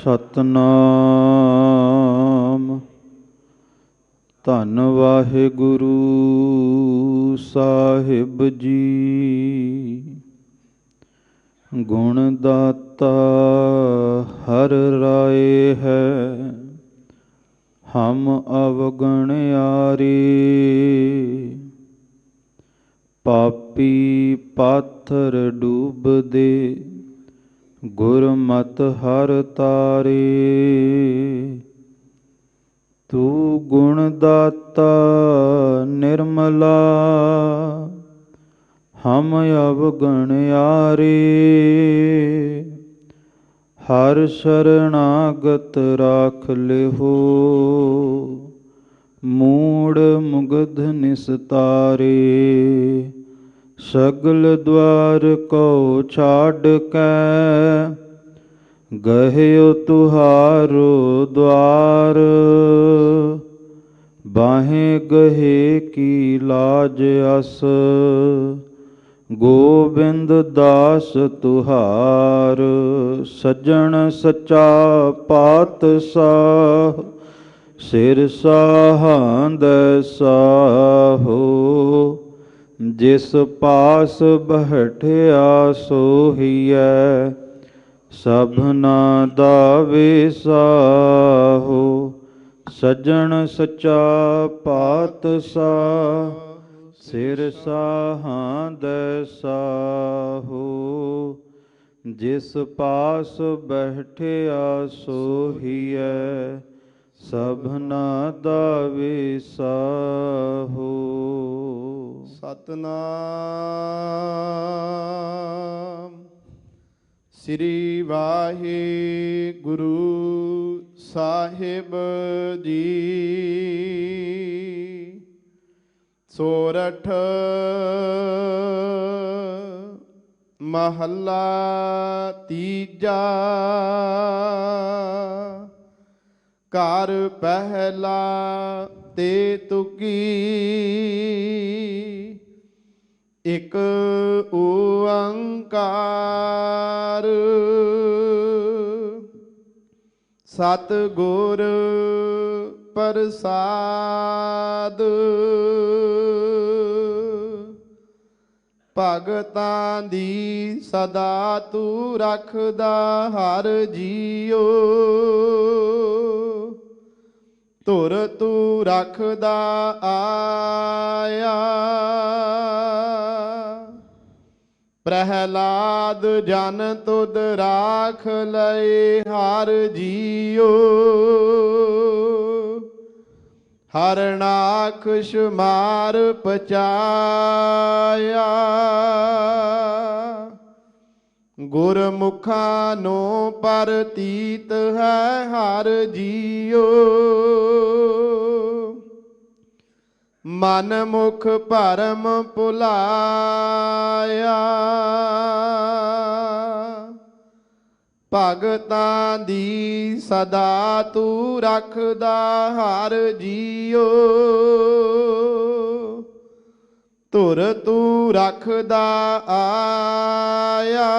ਸਤਨਾਮ। ਧੰਨ ਵਾਹਿਗੁਰੂ ਸਾਹਿਬ ਜੀ। ਗੁਣ ਦਾਤਾ ਹਰ ਰਾਏ ਹੈ, ਹਮ ਅਵਗਣਿਆਰੇ। ਪਾਪੀ ਪਾਥਰ ਡੂਬਦੇ, ਗੁਰਮਤਿ ਹਰਿ ਤਾਰੇ। ਤੂੰ ਗੁਣ ਦਾਤਾ ਨਿਰਮਲਾ, ਹਮ ਅਵਗਣਿਆਰੇ। ਹਰਿ ਸ਼ਰਨਾਗਤ ਰਾਖ ਲਿਹੋ, ਮੂੜ ਮੁਗਧ ਨਿਸਤਾਰੇ। ਸਗਲ ਦੁਆਰ ਕੋ ਛਾਡ ਕੈ, ਗਹਿਓ ਤੁਹਾਰੋ ਦੁਆਰ। ਬਾਹੇ ਗਹੇ ਕੀ ਲਾਜ ਅਸ, ਗੋਬਿੰਦ ਦਾਸ ਤੁਹਾਰ। ਸੱਜਣ ਸੱਚਾ ਪਾਤਸ਼ਾਹ, ਸਿਰ ਸਾਹਾਂਦੈ ਸਾਹੋ। ਜਿਸ ਪਾਸ ਬਹਿਠਿਆ ਸੋਹੀਐ, ਸਭਨਾ ਦਾ ਵਿਸਾਹੋ। ਸੱਜਣ ਸੱਚਾ ਪਾਤਸ਼ਾਹ, ਸਿਰ ਸਾਹਾਂਦੈ ਸਾਹੋ। ਜਿਸ ਪਾਸ ਬਹਿਠਿਆ ਸੋਹੀਐ, ਸਭਨਾ ਦਾ ਵਿਸਾਹੋ। ਸਤਨਾਮ। ਸ੍ਰੀ ਵਾਹਿਗੁਰੂ ਸਾਹਿਬ ਜੀ। ਸੋਰਠ ਮਹੱਲਾ ਤੀਜਾ। ਘਰ ਪਹਿਲਾ ਤੇ ਤੁਕੀ, ਇਕ ਓੰਕਾਰ। ਸਤਿਗੁਰ ਪ੍ਰਸਾਦ, ਭਗਤਾਂ ਦੀ ਸਦਾ ਤੂੰ ਰੱਖਦਾ ਹਰ ਜੀਓ। ਧੁਰ ਤੂੰ ਰੱਖਦਾ ਆਇਆ, ਪ੍ਰਹਿਲਾਦ ਜਨ ਤੁਧ ਰਾਖ ਲਏ ਹਰ ਜੀਓ। ਹਰਨਾਖਸ਼ ਮਾਰ ਪਚਾਇਆ, ਗੁਰਮੁਖਾਂ ਨੂੰ ਪ੍ਰਤੀਤ ਹੈ ਹਰ ਜੀਓ। ਮਨ ਮੁਖ ਭਰਮ ਭੁਲਾਇਆ, ਭਗਤਾਂ ਦੀ ਸਦਾ ਤੂੰ ਰੱਖਦਾ ਹਰ ਜੀਓ। ਧੁਰ ਤੂੰ ਰੱਖਦਾ ਆਇਆ,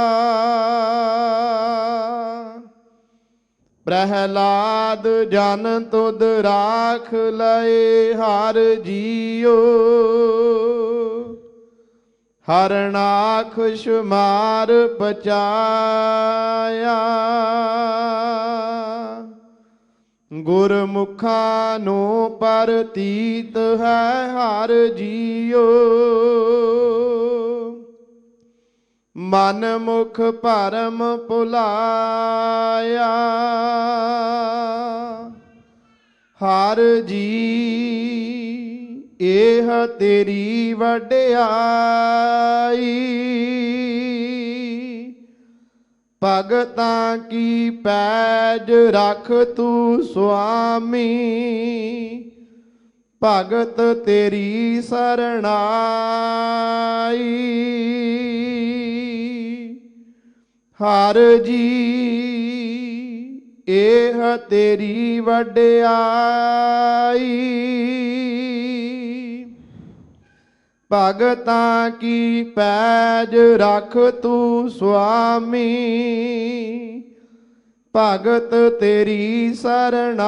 ਪ੍ਰਹਿਲਾਦ ਜਨ ਤੁਧ ਰਾਖ ਲਏ ਹਰ ਜੀਓ। ਹਰਨਾਖਸ਼ ਮਾਰ ਪਚਾਇਆ, ਗੁਰਮੁਖਾਂ ਨੂੰ ਪ੍ਰਤੀਤ ਹੈ ਹਰ ਜੀਓ। ਮਨ ਮੁਖ ਭਰਮ ਭੁਲਾਇਆ, ਹਰ ਜੀ ਇਹ ਤੇਰੀ ਵਡਿਆਈ। ਭਗਤਾਂ ਕੀ ਪੈਜ ਰੱਖ ਤੂੰ ਸੁਆਮੀ, ਭਗਤ ਤੇਰੀ ਸਰਣਾਈ। ਹਰ ਜੀ ਇਹ ਤੇਰੀ ਵਡਿਆਈ। ਭਗਤਾਂ ਕੀ ਪੈਜ ਰੱਖ ਤੂੰ ਸੁਆਮੀ, ਭਗਤ ਤੇਰੀ ਸਰਣਾਈ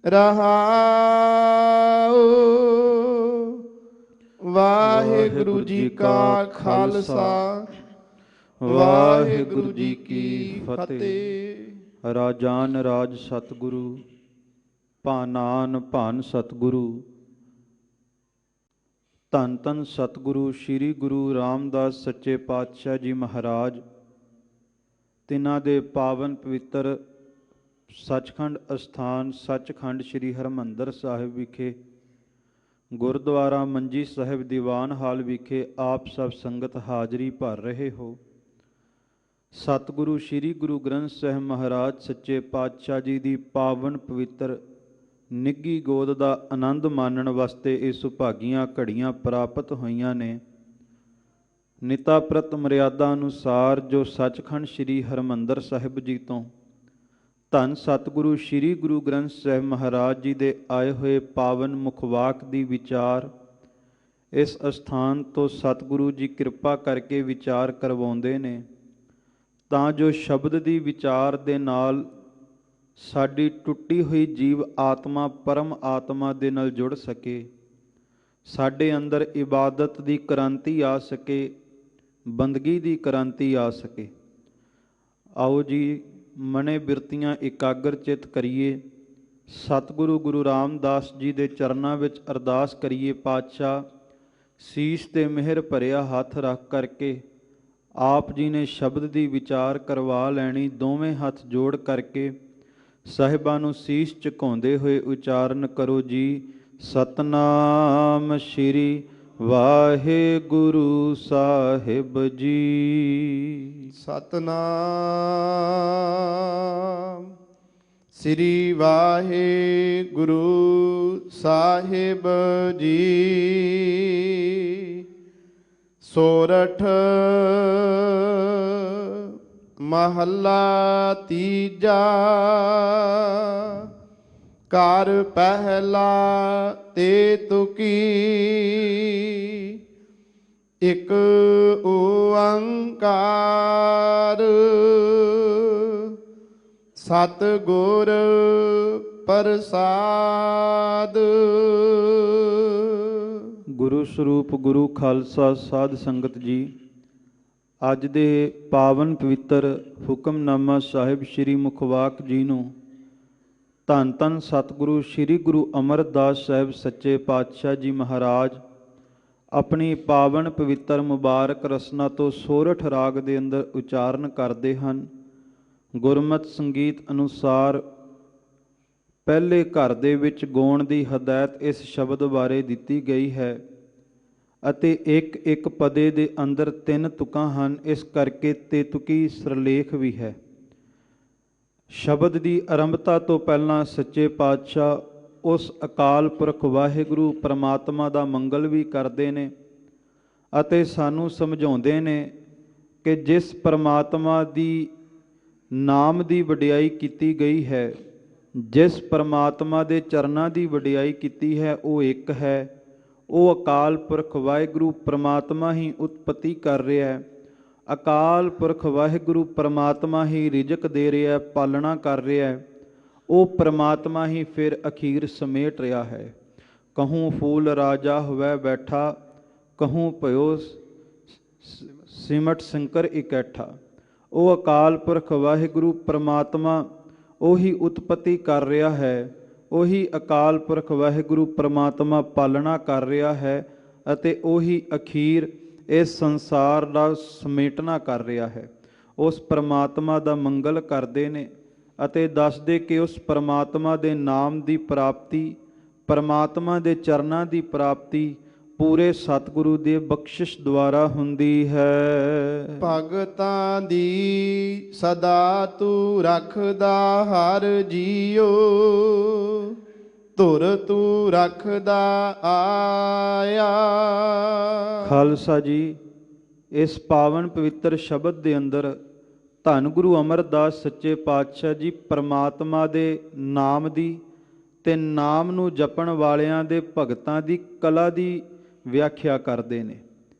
ਰਹਾਉ। ਵਾਹਿਗੁਰੂ ਜੀ ਕਾ ਖਾਲਸਾ ਵਾਹਿਗੁਰੂ ਜੀ ਕੀ ਫਤਿਹ। ਰਾਜਾਨ ਰਾਜ ਸਤਿਗੁਰੂ, ਭਾਨਾਨ ਭਾਨ ਸਤਿਗੁਰੂ। ਧੰਨ ਧੰਨ ਸਤਿਗੁਰੂ ਸ੍ਰੀ ਗੁਰੂ ਰਾਮਦਾਸ ਸੱਚੇ ਪਾਤਸ਼ਾਹ ਜੀ ਮਹਾਰਾਜ, ਤਿਨਾਂ ਦੇ ਪਾਵਨ ਪਵਿੱਤਰ ਸੱਚਖੰਡ ਅਸਥਾਨ ਸੱਚਖੰਡ ਸ੍ਰੀ ਹਰਿਮੰਦਰ ਸਾਹਿਬ ਵਿਖੇ ਗੁਰਦੁਆਰਾ ਮੰਜੀ ਸਾਹਿਬ ਦੀਵਾਨ ਹਾਲ ਵਿਖੇ ਆਪ ਸਭ ਸੰਗਤ ਹਾਜ਼ਰੀ ਭਰ ਰਹੇ ਹੋ। ਸਤਿਗੁਰੂ ਸ੍ਰੀ ਗੁਰੂ ਗ੍ਰੰਥ ਸਾਹਿਬ ਮਹਾਰਾਜ ਸੱਚੇ ਪਾਤਸ਼ਾਹ ਜੀ ਦੀ ਪਾਵਨ ਪਵਿੱਤਰ ਨਿੱਘੀ ਗੋਦ ਦਾ ਆਨੰਦ ਮਾਣਨ ਵਾਸਤੇ ਇਹ ਸੁਭਾਗੀਆਂ ਘੜੀਆਂ ਪ੍ਰਾਪਤ ਹੋਈਆਂ ਨੇ। ਨਿਤਾ ਪ੍ਰਤ ਮਰਿਆਦਾ ਅਨੁਸਾਰ ਜੋ ਸੱਚਖੰਡ ਸ੍ਰੀ ਹਰਿਮੰਦਰ ਸਾਹਿਬ ਜੀ ਤੋਂ ਧੰਨ ਸਤਿਗੁਰੂ ਸ੍ਰੀ ਗੁਰੂ ਗ੍ਰੰਥ ਸਾਹਿਬ ਮਹਾਰਾਜ ਜੀ ਦੇ ਆਏ ਹੋਏ ਪਾਵਨ ਮੁਖਵਾਕ ਦੀ ਵਿਚਾਰ ਇਸ ਅਸਥਾਨ ਤੋਂ ਸਤਿਗੁਰੂ ਜੀ ਕਿਰਪਾ ਕਰਕੇ ਵਿਚਾਰ ਕਰਵਾਉਂਦੇ ਨੇ, ਤਾਂ ਜੋ ਸ਼ਬਦ ਦੀ ਵਿਚਾਰ ਦੇ ਨਾਲ ਸਾਡੀ ਟੁੱਟੀ ਹੋਈ ਜੀਵ ਆਤਮਾ ਪਰਮ ਆਤਮਾ ਦੇ ਨਾਲ ਜੁੜ ਸਕੇ, ਸਾਡੇ ਅੰਦਰ ਇਬਾਦਤ ਦੀ ਕ੍ਰਾਂਤੀ ਆ ਸਕੇ, ਬੰਦਗੀ ਦੀ ਕ੍ਰਾਂਤੀ ਆ ਸਕੇ। ਆਓ ਜੀ ਮਨੇ ਬਿਰਤੀਆਂ ਇਕਾਗਰ ਚਿੱਤ ਕਰੀਏ, ਸਤਿਗੁਰੂ ਗੁਰੂ ਰਾਮਦਾਸ ਜੀ ਦੇ ਚਰਨਾਂ ਵਿੱਚ ਅਰਦਾਸ ਕਰੀਏ। ਪਾਤਸ਼ਾਹ ਸੀਸ ਤੇ ਮਿਹਰ ਭਰਿਆ ਹੱਥ ਰੱਖ ਕਰਕੇ ਆਪ ਜੀ ਨੇ ਸ਼ਬਦ ਦੀ ਵਿਚਾਰ ਕਰਵਾ ਲੈਣੀ। ਦੋਵੇਂ ਹੱਥ ਜੋੜ ਕਰਕੇ ਸਾਹਿਬਾਂ ਨੂੰ ਸੀਸ ਝੁਕਾਉਂਦੇ ਹੋਏ ਉਚਾਰਨ ਕਰੋ ਜੀ, ਸਤਨਾਮ ਸ਼੍ਰੀ ਵਾਹਿਗੁਰੂ ਸਾਹਿਬ ਜੀ। ਸਤਨਾਮ ਸ੍ਰੀ ਵਾਹਿਗੁਰੂ ਸਾਹਿਬ ਜੀ। ਸੋਰਠ ਮਹੱਲਾ ਤੀਜਾ। ਘਰ ਪਹਿਲਾ ਤੇ ਤੁਕੀ, ਇਕ ਓੰਕਾਰ ਸਤਿਗੁਰ ਪ੍ਰਸਾਦ। ਗੁਰੂ ਸਰੂਪ ਗੁਰੂ ਖਾਲਸਾ ਸਾਧ ਸੰਗਤ ਜੀ, ਅੱਜ ਦੇ ਪਾਵਨ ਪਵਿੱਤਰ ਹੁਕਮਨਾਮਾ ਸਾਹਿਬ ਸ੍ਰੀ ਮੁਖਵਾਕ ਜੀ ਨੂੰ ਧੰਨ ਧੰਨ ਸਤਿਗੁਰੂ ਸ੍ਰੀ ਗੁਰੂ ਅਮਰਦਾਸ ਸਾਹਿਬ ਸੱਚੇ ਪਾਤਸ਼ਾਹ ਜੀ ਮਹਾਰਾਜ ਆਪਣੀ ਪਾਵਨ ਪਵਿੱਤਰ ਮੁਬਾਰਕ ਰਸਨਾ ਤੋਂ ਸੋਰਠ ਰਾਗ ਦੇ ਅੰਦਰ ਉਚਾਰਨ ਕਰਦੇ ਹਨ। ਗੁਰਮਤਿ ਸੰਗੀਤ ਅਨੁਸਾਰ ਪਹਿਲੇ ਘਰ ਦੇ ਵਿੱਚ ਗਾਉਣ ਦੀ ਹਦਾਇਤ ਇਸ ਸ਼ਬਦ ਬਾਰੇ ਦਿੱਤੀ ਗਈ ਹੈ ਅਤੇ ਇੱਕ ਇੱਕ ਪਦੇ ਦੇ ਅੰਦਰ 3 ਤੁਕਾਂ ਹਨ, ਇਸ ਕਰਕੇ ਤੇਤੁਕੀ ਸਿਰਲੇਖ ਵੀ ਹੈ। ਸ਼ਬਦ ਦੀ ਆਰੰਭਤਾ ਤੋਂ ਪਹਿਲਾਂ ਸੱਚੇ ਪਾਤਸ਼ਾਹ ਉਸ ਅਕਾਲ ਪੁਰਖ ਵਾਹਿਗੁਰੂ ਪਰਮਾਤਮਾ ਦਾ ਮੰਗਲ ਵੀ ਕਰਦੇ ਨੇ ਅਤੇ ਸਾਨੂੰ ਸਮਝਾਉਂਦੇ ਨੇ ਕਿ ਜਿਸ ਪਰਮਾਤਮਾ ਦੀ ਨਾਮ ਦੀ ਵਡਿਆਈ ਕੀਤੀ ਗਈ ਹੈ, ਜਿਸ ਪਰਮਾਤਮਾ ਦੇ ਚਰਨਾਂ ਦੀ ਵਡਿਆਈ ਕੀਤੀ ਹੈ, ਉਹ ਇੱਕ ਹੈ। ਉਹ ਅਕਾਲ ਪੁਰਖ ਵਾਹਿਗੁਰੂ ਪਰਮਾਤਮਾ ਹੀ ਉਤਪਤੀ ਕਰ ਰਿਹਾ ਹੈ। ਅਕਾਲ ਪੁਰਖ ਵਾਹਿਗੁਰੂ ਪਰਮਾਤਮਾ ਹੀ ਰਿਜ਼ਕ ਦੇ ਰਿਹਾ, ਪਾਲਣਾ ਕਰ ਰਿਹਾ ਹੈ। ਉਹ ਪਰਮਾਤਮਾ ਹੀ ਫਿਰ ਅਖੀਰ ਸਮੇਟ ਰਿਹਾ ਹੈ। ਕਹੂੰ ਫੂਲ ਰਾਜਾ ਹੋਵੇ ਬੈਠਾ, ਕਹੂੰ ਭਇਓ ਸਿਮਟ ਸ਼ੰਕਰ ਇਕੱਠਾ। ਉਹ ਅਕਾਲ ਪੁਰਖ ਵਾਹਿਗੁਰੂ ਪਰਮਾਤਮਾ ਉਹੀ ਉਤਪਤੀ ਕਰ ਰਿਹਾ ਹੈ, ਉਹੀ ਅਕਾਲ ਪੁਰਖ ਵਾਹਿਗੁਰੂ ਪਰਮਾਤਮਾ ਪਾਲਣਾ ਕਰ ਰਿਹਾ ਹੈ ਅਤੇ ਉਹੀ ਅਖੀਰ ਇਸ ਸੰਸਾਰ ਦਾ ਸਮੇਟਣਾ ਕਰ ਰਿਹਾ ਹੈ। ਉਸ ਪਰਮਾਤਮਾ ਦਾ ਮੰਗਲ ਕਰਦੇ ਨੇ ਅਤੇ ਦੱਸਦੇ ਕਿ ਉਸ ਪਰਮਾਤਮਾ ਦੇ ਨਾਮ ਦੀ ਪ੍ਰਾਪਤੀ, ਪਰਮਾਤਮਾ ਦੇ ਚਰਨਾਂ ਦੀ ਪ੍ਰਾਪਤੀ ਪੂਰੇ ਸਤਿਗੁਰੂ ਦੇ ਬਖਸ਼ਿਸ਼ ਦੁਆਰਾ ਹੁੰਦੀ ਹੈ। ਭਗਤਾਂ ਦੀ ਸਦਾ ਤੂੰ ਰੱਖਦਾ ਹਰ ਜੀਓ, ਧੁਰ ਤੂੰ ਰੱਖਦਾ ਆਇਆ। ਖਾਲਸਾ ਜੀ, ਇਸ ਪਾਵਨ ਪਵਿੱਤਰ ਸ਼ਬਦ ਦੇ ਅੰਦਰ ਧੰਨ ਗੁਰੂ ਅਮਰਦਾਸ ਸੱਚੇ ਪਾਤਸ਼ਾਹ ਜੀ ਪਰਮਾਤਮਾ ਦੇ ਨਾਮ ਦੀ ਤੇ ਨਾਮ ਨੂੰ ਜਪਣ ਵਾਲਿਆਂ ਦੇ ਭਗਤਾਂ ਦੀ ਕਲਾ ਦੀ ਵਿਆਖਿਆ ਕਰਦੇ ਨੇ।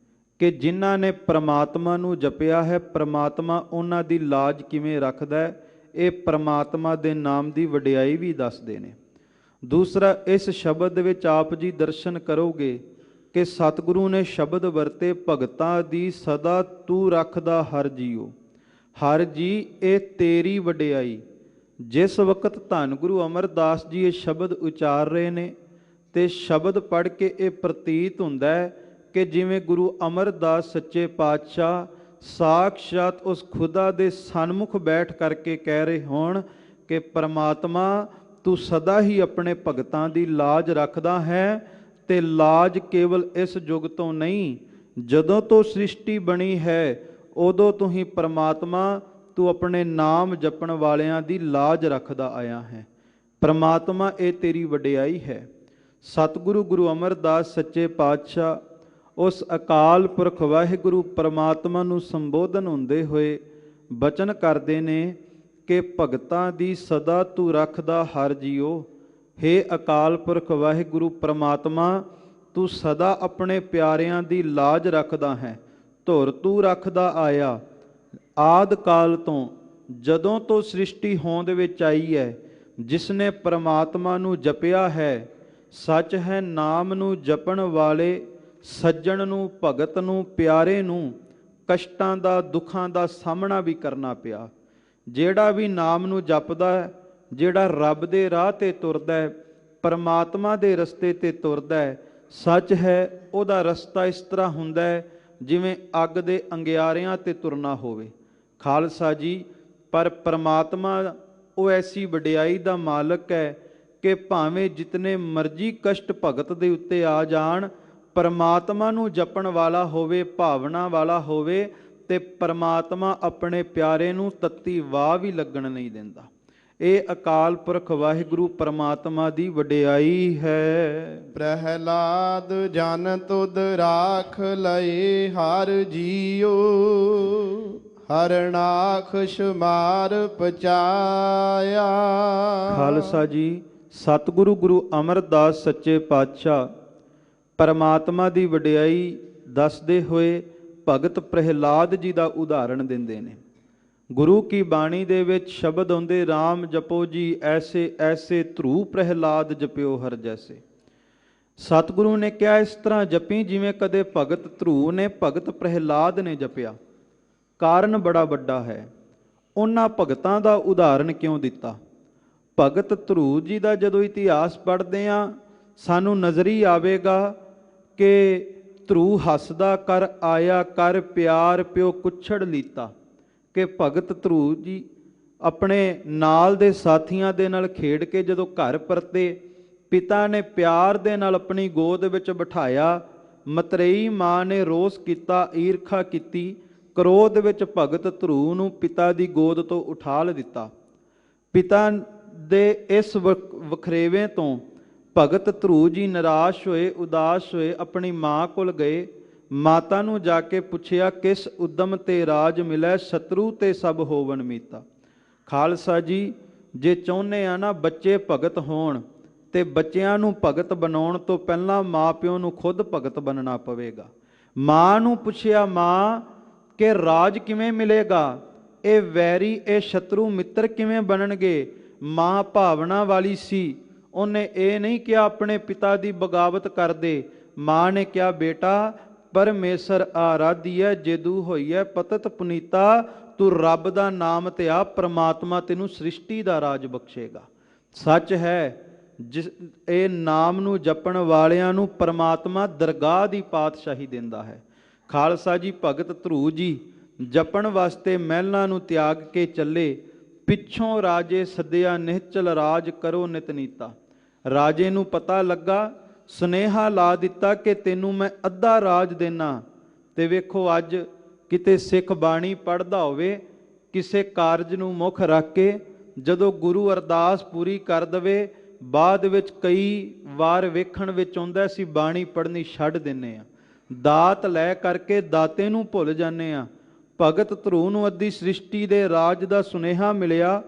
ਕਿ ਜਿਨ੍ਹਾਂ ਨੇ ਪ੍ਰਮਾਤਮਾ ਨੂੰ ਜਪਿਆ ਹੈ, ਪ੍ਰਮਾਤਮਾ ਉਹਨਾਂ ਦੀ ਲਾਜ ਕਿਵੇਂ ਰੱਖਦਾ ਹੈ, ਇਹ ਪ੍ਰਮਾਤਮਾ ਦੇ ਨਾਮ ਦੀ ਵਡਿਆਈ ਵੀ ਦੱਸਦੇ ਨੇ। ਦੂਸਰਾ, ਇਸ ਸ਼ਬਦ ਦੇ ਵਿੱਚ ਆਪ ਜੀ ਦਰਸ਼ਨ ਕਰੋਗੇ ਕਿ ਸਤਿਗੁਰੂ ਨੇ ਸ਼ਬਦ ਵਰਤੇ, ਭਗਤਾਂ ਦੀ ਸਦਾ ਤੂੰ ਰੱਖਦਾ ਹਰ ਜੀਓ। ਹਰ ਜੀ ਇਹ ਤੇਰੀ ਵਡਿਆਈ। ਜਿਸ ਵਕਤ ਧੰਨ ਗੁਰੂ ਅਮਰਦਾਸ ਜੀ ਇਹ ਸ਼ਬਦ ਉਚਾਰ ਰਹੇ ਨੇ ਤੇ ਸ਼ਬਦ ਪੜ੍ਹ ਕੇ ਇਹ ਪ੍ਰਤੀਤ ਹੁੰਦਾ ਹੈ ਕਿ ਜਿਵੇਂ ਗੁਰੂ ਅਮਰਦਾਸ ਸੱਚੇ ਪਾਤਸ਼ਾਹ ਸਾਖਸ਼ਾਤ ਉਸ ਖੁਦਾ ਦੇ ਸਨਮੁਖ ਬੈਠ ਕਰਕੇ ਕਹਿ ਰਹੇ ਹੋਣ ਕਿ ਪ੍ਰਮਾਤਮਾ ਤੂੰ ਸਦਾ ਹੀ ਆਪਣੇ ਭਗਤਾਂ ਦੀ ਲਾਜ ਰੱਖਦਾ ਹੈ, ਤੇ ਲਾਜ ਕੇਵਲ ਇਸ ਯੁੱਗ ਤੋਂ ਨਹੀਂ, ਜਦੋਂ ਤੋਂ ਸ੍ਰਿਸ਼ਟੀ ਬਣੀ ਹੈ ਉਦੋਂ ਤੋਂ ਹੀ ਪ੍ਰਮਾਤਮਾ ਤੂੰ ਆਪਣੇ ਨਾਮ ਜਪਣ ਵਾਲਿਆਂ ਦੀ ਲਾਜ ਰੱਖਦਾ ਆਇਆ ਹੈ। ਪ੍ਰਮਾਤਮਾ ਇਹ ਤੇਰੀ ਵਡਿਆਈ ਹੈ। ਸਤਿਗੁਰੂ ਗੁਰੂ ਅਮਰਦਾਸ ਸੱਚੇ ਪਾਤਸ਼ਾਹ ਉਸ ਅਕਾਲ ਪੁਰਖ ਵਾਹਿਗੁਰੂ ਪ੍ਰਮਾਤਮਾ ਨੂੰ ਸੰਬੋਧਨ ਹੁੰਦੇ ਹੋਏ ਬਚਨ ਕਰਦੇ ਨੇ ਕਿ ਭਗਤਾਂ ਦੀ ਸਦਾ ਤੂੰ ਰੱਖਦਾ ਹਰ ਜੀਓ। ਹੇ ਅਕਾਲ ਪੁਰਖ ਵਾਹਿਗੁਰੂ ਪ੍ਰਮਾਤਮਾ, ਤੂੰ ਸਦਾ ਆਪਣੇ ਪਿਆਰਿਆਂ ਦੀ ਲਾਜ ਰੱਖਦਾ ਹੈ। ਧੁਰ ਤੂੰ ਰੱਖਦਾ ਆਇਆ। ਆਦਿ ਕਾਲ ਤੋਂ, ਜਦੋਂ ਤੋਂ ਸ੍ਰਿਸ਼ਟੀ ਹੋਂਦ ਵਿੱਚ ਆਈ ਹੈ, ਜਿਸ ਨੇ ਪ੍ਰਮਾਤਮਾ ਨੂੰ ਜਪਿਆ ਹੈ, ਸੱਚ ਹੈ ਨਾਮ ਨੂੰ ਜਪਣ ਵਾਲੇ ਸੱਜਣ ਨੂੰ, ਭਗਤ ਨੂੰ, ਪਿਆਰੇ ਨੂੰ ਕਸ਼ਟਾਂ ਦਾ, ਦੁੱਖਾਂ ਦਾ ਸਾਹਮਣਾ ਵੀ ਕਰਨਾ ਪਿਆ। ਜਿਹੜਾ ਵੀ ਨਾਮ ਨੂੰ ਜਪਦਾ ਹੈ, ਜਿਹੜਾ ਰੱਬ ਦੇ ਰਾਹ ਤੇ ਤੁਰਦਾ ਹੈ, ਪਰਮਾਤਮਾ ਦੇ ਰਸਤੇ ਤੇ ਤੁਰਦਾ ਹੈ, ਸੱਚ ਹੈ ਉਹਦਾ ਰਸਤਾ ਇਸ ਤਰ੍ਹਾਂ ਹੁੰਦਾ ਹੈ ਜਿਵੇਂ ਅੱਗ ਦੇ ਅੰਗਿਆਰਿਆਂ ਤੇ ਤੁਰਨਾ ਹੋਵੇ। ਖਾਲਸਾ ਜੀ, ਪਰ ਪਰਮਾਤਮਾ ਉਹ ਐਸੀ ਵਡਿਆਈ ਦਾ ਮਾਲਕ ਹੈ ਕਿ ਭਾਵੇਂ ਜਿਤਨੇ ਮਰਜ਼ੀ ਕਸ਼ਟ ਭਗਤ ਦੇ ਉੱਤੇ ਆ ਜਾਣ, ਪਰਮਾਤਮਾ ਨੂੰ ਜਪਣ ਵਾਲਾ ਹੋਵੇ, ਭਾਵਨਾ ਵਾਲਾ ਹੋਵੇ, ਤੇ ਪਰਮਾਤਮਾ ਆਪਣੇ ਪਿਆਰੇ ਨੂੰ ਤੱਤੀ ਵਾਹ ਵੀ ਲੱਗਣ ਨਹੀਂ ਦਿੰਦਾ। ਇਹ ਅਕਾਲ ਪੁਰਖ ਵਾਹਿਗੁਰੂ ਪਰਮਾਤਮਾ ਦੀ ਵਡਿਆਈ ਹੈ। ਪ੍ਰਹਿਲਾਦ ਜਨ ਤੁਧ ਰਾਖ ਲਏ ਹਰ ਜੀਓ, ਹਰਨਾਖਸ਼ ਮਾਰ ਪਚਾਇਆ। ਖਾਲਸਾ ਜੀ, ਸਤਿਗੁਰੂ ਗੁਰੂ ਅਮਰਦਾਸ ਸੱਚੇ ਪਾਤਸ਼ਾਹ ਪਰਮਾਤਮਾ ਦੀ ਵਡਿਆਈ ਦੱਸਦੇ ਹੋਏ ਭਗਤ ਪ੍ਰਹਿਲਾਦ ਜੀ ਦਾ ਉਦਾਹਰਣ ਦਿੰਦੇ ਨੇ। ਗੁਰੂ ਕੀ ਬਾਣੀ ਦੇ ਵਿੱਚ ਸ਼ਬਦ ਆਉਂਦੇ, ਰਾਮ ਜਪੋ ਜੀ ਐਸੇ ਐਸੇ, ਧਰੂ ਪ੍ਰਹਿਲਾਦ ਜਪਿਓ ਹਰ ਜੈਸੇ। ਸਤਿਗੁਰੂ ਨੇ ਕਿਹਾ ਇਸ ਤਰ੍ਹਾਂ ਜਪੀ ਜਿਵੇਂ ਕਦੇ ਭਗਤ ਧਰੂ ਨੇ, ਭਗਤ ਪ੍ਰਹਿਲਾਦ ਨੇ ਜਪਿਆ। ਕਾਰਨ ਬੜਾ ਵੱਡਾ ਹੈ। ਉਹਨਾਂ ਭਗਤਾਂ ਦਾ ਉਦਾਹਰਣ ਕਿਉਂ ਦਿੱਤਾ? ਭਗਤ ਧਰੂ ਜੀ ਦਾ ਜਦੋਂ ਇਤਿਹਾਸ ਪੜ੍ਹਦੇ ਹਾਂ, ਸਾਨੂੰ ਨਜ਼ਰ ਹੀ ਆਵੇਗਾ ਕਿ ਧਰੂ ਹੱਸਦਾ ਕਰ ਆਇਆ, ਕਰ ਪਿਆਰ ਪਿਓ ਕੁੱਛੜ ਲੀਤਾ। ਕਿ ਭਗਤ ਧਰੂ ਜੀ ਆਪਣੇ ਨਾਲ ਦੇ ਸਾਥੀਆਂ ਦੇ ਨਾਲ ਖੇਡ ਕੇ ਜਦੋਂ ਘਰ ਪਰਤੇ, ਪਿਤਾ ਨੇ ਪਿਆਰ ਦੇ ਨਾਲ ਆਪਣੀ ਗੋਦ ਵਿੱਚ ਬਿਠਾਇਆ। ਮਤਰੇਈ ਮਾਂ ਨੇ ਰੋਸ ਕੀਤਾ, ਈਰਖਾ ਕੀਤੀ, ਕ੍ਰੋਧ ਵਿੱਚ ਭਗਤ ਧਰੂ ਨੂੰ ਪਿਤਾ ਦੀ ਗੋਦ ਤੋਂ ਉਠਾ ਦਿੱਤਾ। ਪਿਤਾ ਦੇ ਇਸ ਵਖਰੇਵੇਂ ਤੋਂ ਭਗਤ ਧਰੂ ਜੀ ਨਿਰਾਸ਼ ਹੋਏ, ਉਦਾਸ ਹੋਏ, ਆਪਣੀ ਮਾਂ ਕੋਲ ਗਏ। ਮਾਤਾ ਨੂੰ ਜਾ ਕੇ ਪੁੱਛਿਆ, ਕਿਸ ਉਦਮ ਤੇ ਰਾਜ ਮਿਲੈ, ਸ਼ਤਰੂ ਤੇ ਸਭ ਹੋਵਨ ਮੀਤਾ। ਖਾਲਸਾ ਜੀ, ਜੇ ਚਾਹੁੰਦੇ ਆ ਨਾ ਬੱਚੇ ਭਗਤ ਹੋਣ, ਤੇ ਬੱਚਿਆਂ ਨੂੰ ਭਗਤ ਬਣਾਉਣ ਤੋਂ ਪਹਿਲਾਂ ਮਾਂ ਪਿਓ ਨੂੰ ਖੁਦ ਭਗਤ ਬਣਨਾ ਪਵੇਗਾ। ਮਾਂ ਨੂੰ ਪੁੱਛਿਆ, ਮਾਂ ਕਿ ਰਾਜ ਕਿਵੇਂ ਮਿਲੇਗਾ, ਇਹ ਵੈਰੀ ਇਹ ਸ਼ਤਰੂ ਮਿੱਤਰ ਕਿਵੇਂ ਬਣਨਗੇ? ਮਾਂ ਭਾਵਨਾ ਵਾਲੀ ਸੀ, ਉਹਨੇ ਇਹ ਨਹੀਂ ਕਿਹਾ ਆਪਣੇ ਪਿਤਾ ਦੀ ਬਗਾਵਤ ਕਰ ਦੇ। ਮਾਂ ਨੇ ਕਿਹਾ, ਬੇਟਾ ਪਰਮੇਸ਼ਰ ਆਰਾਧੀਐ ਜੇਦੂ ਹੋਈਐ ਪਤਤ ਪੁਨੀਤਾ, ਤੂੰ ਰੱਬ ਦਾ ਨਾਮ ਤੇ ਆ, ਪ੍ਰਮਾਤਮਾ ਤੈਨੂੰ ਸ੍ਰਿਸ਼ਟੀ ਦਾ ਰਾਜ ਬਖਸ਼ੇਗਾ। ਸੱਚ ਹੈ, ਜਿਸ ਇਹ ਨਾਮ ਨੂੰ ਜਪਣ ਵਾਲਿਆਂ ਨੂੰ ਪ੍ਰਮਾਤਮਾ ਦਰਗਾਹ ਦੀ ਪਾਤਸ਼ਾਹੀ ਦਿੰਦਾ ਹੈ। ਖਾਲਸਾ ਜੀ, ਭਗਤ ਧਰੂ ਜੀ ਜਪਣ ਵਾਸਤੇ ਮਹਿਲਾਂ ਨੂੰ ਤਿਆਗ ਕੇ ਚੱਲੇ। ਪਿੱਛੋਂ ਰਾਜੇ ਸੱਦਿਆ, ਨਿਹਚਲ ਰਾਜ ਕਰੋ ਨਿਤਨੀਤਾ। ਰਾਜੇ ਨੂੰ ਪਤਾ ਲੱਗਾ, ਸੁਨੇਹਾ ਲਾ ਦਿੱਤਾ ਕਿ ਤੈਨੂੰ ਮੈਂ ਅੱਧਾ ਰਾਜ ਦੇਣਾ। ਤੇ ਵੇਖੋ ਅੱਜ ਕਿਤੇ ਸਿੱਖ ਬਾਣੀ ਪੜ੍ਹਦਾ ਹੋਵੇ, ਕਿਸੇ ਕਾਰਜ ਨੂੰ ਮੁੱਖ ਰੱਖ ਕੇ ਜਦੋਂ ਗੁਰੂ ਅਰਦਾਸ ਪੂਰੀ ਕਰ ਦਵੇ, ਬਾਅਦ ਵਿੱਚ ਕਈ ਵਾਰ ਵੇਖਣ ਵਿੱਚ ਆਉਂਦਾ ਸੀ ਬਾਣੀ ਪੜ੍ਹਨੀ ਛੱਡ ਦਿੰਦੇ ਆ, ਦਾਤ ਲੈ ਕਰਕੇ ਦਾਤੇ ਨੂੰ ਭੁੱਲ ਜਾਂਦੇ ਆ। ਭਗਤ ਧਰੂ ਨੂੰ ਅੱਧੀ ਸ੍ਰਿਸ਼ਟੀ ਦੇ ਰਾਜ ਦਾ ਸੁਨੇਹਾ ਮਿਲਿਆ,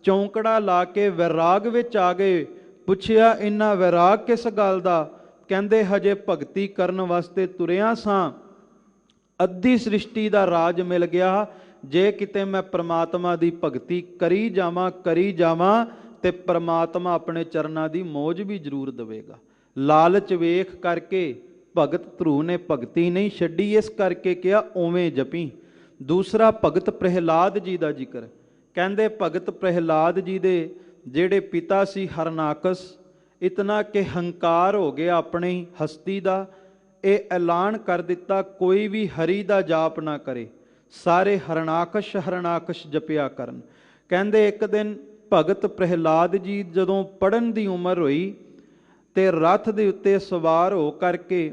ਚੌਂਕੜਾ ਲਾ ਕੇ ਵੈਰਾਗ ਵਿੱਚ ਆ ਗਏ। ਪੁੱਛਿਆ, ਇੰਨਾ ਵੈਰਾਗ ਕਿਸ ਗੱਲ ਦਾ? ਕਹਿੰਦੇ ਹਜੇ ਭਗਤੀ ਕਰਨ ਵਾਸਤੇ ਤੁਰਿਆ ਸਾਂ, ਅੱਧੀ ਸ੍ਰਿਸ਼ਟੀ ਦਾ ਰਾਜ ਮਿਲ ਗਿਆ। ਜੇ ਕਿਤੇ ਮੈਂ ਪ੍ਰਮਾਤਮਾ ਦੀ ਭਗਤੀ ਕਰੀ ਜਾਵਾਂ ਤੇ ਪ੍ਰਮਾਤਮਾ ਆਪਣੇ ਚਰਨਾਂ ਦੀ ਮੌਜ ਵੀ ਜ਼ਰੂਰ ਦੇਵੇਗਾ। ਲਾਲਚ ਵੇਖ ਕਰਕੇ ਭਗਤ ਧਰੂ ਨੇ ਭਗਤੀ ਨਹੀਂ ਛੱਡੀ, ਇਸ ਕਰਕੇ ਕਿਹਾ ਉਵੇਂ ਜਪੀ। ਦੂਸਰਾ ਭਗਤ ਪ੍ਰਹਿਲਾਦ ਜੀ ਦਾ ਜ਼ਿਕਰ, ਕਹਿੰਦੇ ਭਗਤ ਪ੍ਰਹਿਲਾਦ ਜੀ ਦੇ ਜਿਹੜੇ ਪਿਤਾ ਸੀ ਹਰਨਾਕਸ, ਇਤਨਾ ਕਿ ਹੰਕਾਰ ਹੋ ਗਿਆ ਆਪਣੀ ਹਸਤੀ ਦਾ। ਇਹ ਐਲਾਨ ਕਰ ਦਿੱਤਾ ਕੋਈ ਵੀ ਹਰੀ ਦਾ ਜਾਪ ਨਾ ਕਰੇ, ਸਾਰੇ ਹਰਨਾਕਸ਼ ਹਰਨਾਕਸ਼ ਜਪਿਆ ਕਰਨ। ਕਹਿੰਦੇ ਇੱਕ ਦਿਨ ਭਗਤ ਪ੍ਰਹਿਲਾਦ ਜੀ ਜਦੋਂ ਪੜ੍ਹਨ ਦੀ ਉਮਰ ਹੋਈ ਤੇ ਰਥ ਦੇ ਉੱਤੇ ਸਵਾਰ ਹੋ ਕਰਕੇ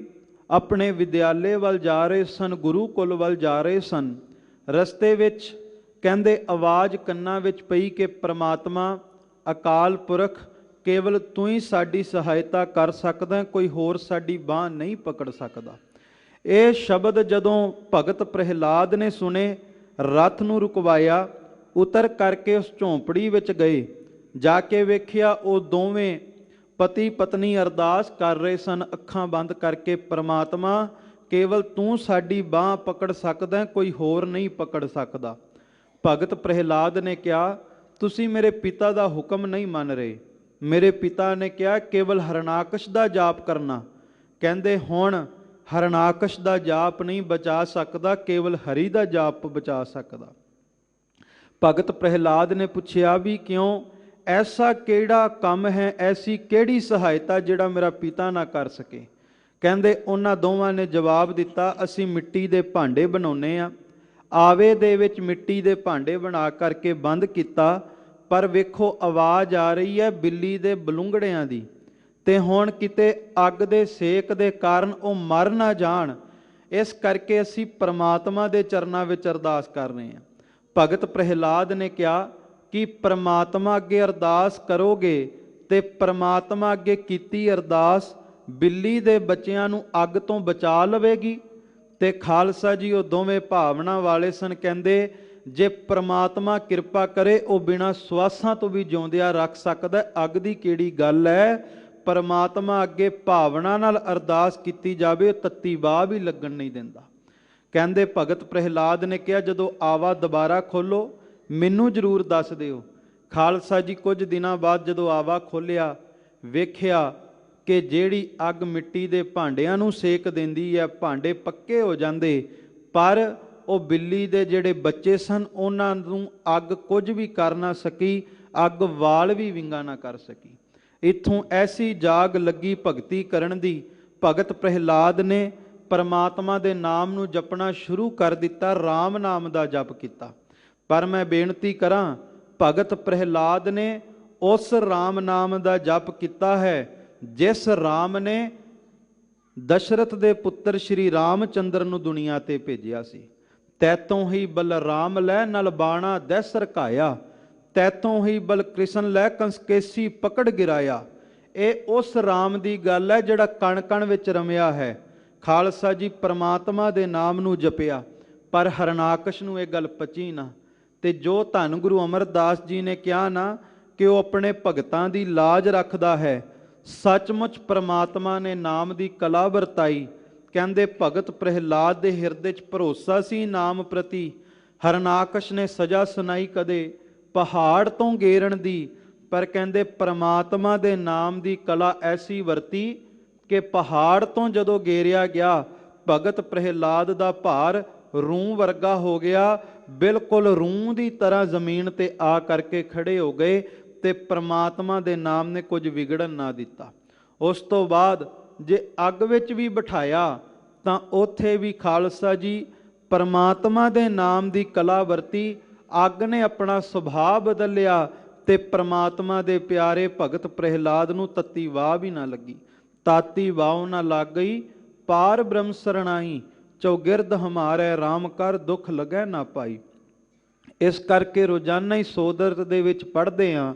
ਆਪਣੇ ਵਿਦਿਆਲੇ ਵੱਲ ਜਾ ਰਹੇ ਸਨ, ਗੁਰੂਕੁਲ ਵੱਲ ਜਾ ਰਹੇ ਸਨ। ਰਸਤੇ ਵਿੱਚ ਕਹਿੰਦੇ ਆਵਾਜ਼ ਕੰਨਾਂ ਵਿੱਚ ਪਈ ਕਿ ਪ੍ਰਮਾਤਮਾ ਅਕਾਲ ਪੁਰਖ ਕੇਵਲ ਤੂੰ ਹੀ ਸਾਡੀ ਸਹਾਇਤਾ ਕਰ ਸਕਦਾ, ਕੋਈ ਹੋਰ ਸਾਡੀ ਬਾਂਹ ਨਹੀਂ ਪਕੜ ਸਕਦਾ। ਇਹ ਸ਼ਬਦ ਜਦੋਂ ਭਗਤ ਪ੍ਰਹਿਲਾਦ ਨੇ ਸੁਣੇ, ਰਥ ਨੂੰ ਰੁਕਵਾਇਆ, ਉਤਰ ਕਰਕੇ ਉਸ ਝੌਂਪੜੀ ਵਿੱਚ ਗਏ। ਜਾ ਕੇ ਵੇਖਿਆ ਉਹ ਦੋਵੇਂ ਪਤੀ ਪਤਨੀ ਅਰਦਾਸ ਕਰ ਰਹੇ ਸਨ ਅੱਖਾਂ ਬੰਦ ਕਰਕੇ, ਪ੍ਰਮਾਤਮਾ ਕੇਵਲ ਤੂੰ ਸਾਡੀ ਬਾਂਹ ਪਕੜ ਸਕਦਾ, ਕੋਈ ਹੋਰ ਨਹੀਂ ਪਕੜ ਸਕਦਾ। ਭਗਤ ਪ੍ਰਹਿਲਾਦ ਨੇ ਕਿਹਾ ਤੁਸੀਂ ਮੇਰੇ ਪਿਤਾ ਦਾ ਹੁਕਮ ਨਹੀਂ ਮੰਨ ਰਹੇ। ਮੇਰੇ ਪਿਤਾ ਨੇ ਕਿਹਾ ਕੇਵਲ ਹਰਨਾਕਸ਼ ਦਾ ਜਾਪ ਕਰਨਾ। ਕਹਿੰਦੇ ਹੁਣ ਹਰਨਾਕਸ਼ ਦਾ ਜਾਪ ਨਹੀਂ ਬਚਾ ਸਕਦਾ, ਕੇਵਲ ਹਰੀ ਦਾ ਜਾਪ ਬਚਾ ਸਕਦਾ। ਭਗਤ ਪ੍ਰਹਿਲਾਦ ਨੇ ਪੁੱਛਿਆ ਵੀ ਕਿਉਂ, ਐਸਾ ਕਿਹੜਾ ਕੰਮ ਹੈ, ਐਸੀ ਕਿਹੜੀ ਸਹਾਇਤਾ ਜਿਹੜਾ ਮੇਰਾ ਪਿਤਾ ਨਾ ਕਰ ਸਕੇ। ਕਹਿੰਦੇ ਉਹਨਾਂ ਦੋਵਾਂ ਨੇ ਜਵਾਬ ਦਿੱਤਾ ਅਸੀਂ ਮਿੱਟੀ ਦੇ ਭਾਂਡੇ ਬਣਾਉਂਦੇ ਹਾਂ। ਆਵੇ ਦੇ ਵਿੱਚ ਮਿੱਟੀ ਦੇ ਭਾਂਡੇ ਬਣਾ ਕਰਕੇ ਬੰਦ ਕੀਤਾ, ਪਰ ਵੇਖੋ ਆਵਾਜ਼ ਆ ਰਹੀ ਹੈ ਬਿੱਲੀ ਦੇ ਬਲੂੰਗੜਿਆਂ ਦੀ, ਤੇ ਹੁਣ ਕਿਤੇ ਅੱਗ ਦੇ ਸੇਕ ਦੇ ਕਾਰਨ ਉਹ ਮਰ ਨਾ ਜਾਣ, ਇਸ ਕਰਕੇ ਅਸੀਂ ਪ੍ਰਮਾਤਮਾ ਦੇ ਚਰਨਾਂ ਵਿੱਚ ਅਰਦਾਸ ਕਰ ਰਹੇ ਹਾਂ। ਭਗਤ ਪ੍ਰਹਿਲਾਦ ਨੇ ਕਿਹਾ ਕਿ ਪ੍ਰਮਾਤਮਾ ਅੱਗੇ ਅਰਦਾਸ ਕਰੋਗੇ ਤੇ ਪ੍ਰਮਾਤਮਾ ਅੱਗੇ ਕੀਤੀ ਅਰਦਾਸ ਬਿੱਲੀ ਦੇ ਬੱਚਿਆਂ ਨੂੰ ਅੱਗ ਤੋਂ ਬਚਾ ਲਵੇਗੀ। ਤੇ ਖਾਲਸਾ ਜੀ ਉਹ ਦੋਵੇਂ ਭਾਵਨਾ ਵਾਲੇ ਸਨ, ਕਹਿੰਦੇ ਜੇ ਪ੍ਰਮਾਤਮਾ ਕਿਰਪਾ ਕਰੇ ਉਹ ਬਿਨਾਂ ਸਵਾਸਾਂ ਤੋਂ ਵੀ ਜਿਉਂਦਿਆਂ ਰੱਖ ਸਕਦਾ, ਅੱਗ ਦੀ ਕਿਹੜੀ ਗੱਲ ਹੈ। ਪਰਮਾਤਮਾ ਅੱਗੇ ਭਾਵਨਾ ਨਾਲ ਅਰਦਾਸ ਕੀਤੀ ਜਾਵੇ, ਤੱਤੀ ਵਾਹ ਵੀ ਲੱਗਣ ਨਹੀਂ ਦਿੰਦਾ। ਕਹਿੰਦੇ ਭਗਤ ਪ੍ਰਹਿਲਾਦ ਨੇ ਕਿਹਾ ਜਦੋਂ ਆਵਾ ਦੁਬਾਰਾ ਖੋਲੋ ਮੈਨੂੰ ਜ਼ਰੂਰ ਦੱਸ ਦਿਓ। ਖਾਲਸਾ ਜੀ ਕੁਝ ਦਿਨਾਂ ਬਾਅਦ ਜਦੋਂ ਆਵਾ ਖੋਲਿਆ, ਵੇਖਿਆ ਕਿ ਜਿਹੜੀ ਅੱਗ ਮਿੱਟੀ ਦੇ ਭਾਂਡਿਆਂ ਨੂੰ ਸੇਕ ਦਿੰਦੀ ਹੈ, ਭਾਂਡੇ ਪੱਕੇ ਹੋ ਜਾਂਦੇ, ਪਰ ਉਹ ਬਿੱਲੀ ਦੇ ਜਿਹੜੇ ਬੱਚੇ ਸਨ ਉਹਨਾਂ ਨੂੰ ਅੱਗ ਕੁਝ ਵੀ ਕਰ ਨਾ ਸਕੀ, ਅੱਗ ਵਾਲ ਵੀ ਵਿੰਗਾ ਨਾ ਕਰ ਸਕੀ। ਇੱਥੋਂ ਐਸੀ ਜਾਗ ਲੱਗੀ ਭਗਤੀ ਕਰਨ ਦੀ, ਭਗਤ ਪ੍ਰਹਿਲਾਦ ਨੇ ਪਰਮਾਤਮਾ ਦੇ ਨਾਮ ਨੂੰ ਜਪਣਾ ਸ਼ੁਰੂ ਕਰ ਦਿੱਤਾ, ਰਾਮ ਨਾਮ ਦਾ ਜਪ ਕੀਤਾ। ਪਰ ਮੈਂ ਬੇਨਤੀ ਕਰਾਂ, ਭਗਤ ਪ੍ਰਹਿਲਾਦ ਨੇ ਉਸ ਰਾਮ ਨਾਮ ਦਾ ਜਪ ਕੀਤਾ ਹੈ ਜਿਸ ਰਾਮ ਨੇ ਦਸ਼ਰਥ ਦੇ ਪੁੱਤਰ ਸ਼੍ਰੀ ਰਾਮਚੰਦਰ ਨੂੰ ਦੁਨੀਆ ਤੇ ਭੇਜਿਆ ਸੀ। ਤੈਤੋਂ ਹੀ ਬਲਰਾਮ ਲੈ ਨਲ ਬਾਣਾ ਦੈਸ ਰਕਾਇਆ, ਤੈਤੋਂ ਹੀ ਬਲ ਕ੍ਰਿਸ਼ਨ ਲੈ ਕੰਸਕੇਸੀ ਪਕੜ ਗਿਰਾਇਆ। ਇਹ ਉਸ ਰਾਮ ਦੀ ਗੱਲ ਹੈ ਜਿਹੜਾ ਕਣ ਕਣ ਵਿੱਚ ਰਮਿਆ ਹੈ। ਖਾਲਸਾ ਜੀ ਪਰਮਾਤਮਾ ਦੇ ਨਾਮ ਨੂੰ ਜਪਿਆ, ਪਰ ਹਰਨਾਕਸ਼ ਨੂੰ ਇਹ ਗੱਲ ਪਚੀ ਨਾ। ਤੇ ਜੋ ਧੰਨ ਗੁਰੂ ਅਮਰਦਾਸ ਜੀ ਨੇ ਕਿਹਾ ਨਾ ਕਿ ਉਹ ਆਪਣੇ ਭਗਤਾਂ ਦੀ ਲਾਜ ਰੱਖਦਾ ਹੈ, ਸੱਚਮੁੱਚ ਪ੍ਰਮਾਤਮਾ ਨੇ ਨਾਮ ਦੀ ਕਲਾ ਵਰਤਾਈ। ਕਹਿੰਦੇ ਭਗਤ ਪ੍ਰਹਿਲਾਦ ਦੇ ਹਿਰਦੇ 'ਚ ਭਰੋਸਾ ਸੀ ਨਾਮ ਪ੍ਰਤੀ। ਹਰਨਾਕਸ਼ ਨੇ ਸਜ਼ਾ ਸੁਣਾਈ ਕਦੇ ਪਹਾੜ ਤੋਂ ਗੇਰਨ ਦੀ, ਪਰ ਕਹਿੰਦੇ ਪ੍ਰਮਾਤਮਾ ਦੇ ਨਾਮ ਦੀ ਕਲਾ ਐਸੀ ਵਰਤੀ ਕਿ ਪਹਾੜ ਤੋਂ ਜਦੋਂ ਗੇਰਿਆ ਗਿਆ, ਭਗਤ ਪ੍ਰਹਿਲਾਦ ਦਾ ਭਾਰ ਰੂੰ ਵਰਗਾ ਹੋ ਗਿਆ, ਬਿਲਕੁਲ ਰੂੰ ਦੀ ਤਰ੍ਹਾਂ ਜ਼ਮੀਨ ਤੇ ਆ ਕਰਕੇ ਖੜੇ ਹੋ ਗਏ ਤੇ ਪ੍ਰਮਾਤਮਾ ਦੇ ਨਾਮ ਨੇ ਕੁਝ ਵਿਗੜਨ ਨਾ ਦਿੱਤਾ। ਉਸ ਤੋਂ ਬਾਅਦ ਜੇ ਅੱਗ ਵਿੱਚ ਵੀ ਬਿਠਾਇਆ ਤਾਂ ਉੱਥੇ ਵੀ ਖਾਲਸਾ ਜੀ ਪਰਮਾਤਮਾ ਦੇ ਨਾਮ ਦੀ ਕਲਾ ਵਰਤੀ। ਅੱਗ ਨੇ ਆਪਣਾ ਸੁਭਾਅ ਬਦਲਿਆ ਤੇ ਪ੍ਰਮਾਤਮਾ ਦੇ ਪਿਆਰੇ ਭਗਤ ਪ੍ਰਹਿਲਾਦ ਨੂੰ ਤੱਤੀ ਵਾਹ ਵੀ ਨਾ ਲੱਗੀ। ਤਾਤੀ ਵਾਹ ਨਾ ਲੱਗ ਗਈ, ਪਾਰ ਬ੍ਰਹਮ ਸਰਣਾਈ, ਚੌਗਿਰਦ ਹਮਾਰੇ ਰਾਮ ਕਰ ਦੁੱਖ ਲੱਗੈ ਨਾ ਪਾਈ। ਇਸ ਕਰਕੇ ਰੋਜ਼ਾਨਾ ਹੀ ਸੋਦਰਤ ਦੇ ਵਿੱਚ ਪੜ੍ਹਦੇ ਹਾਂ,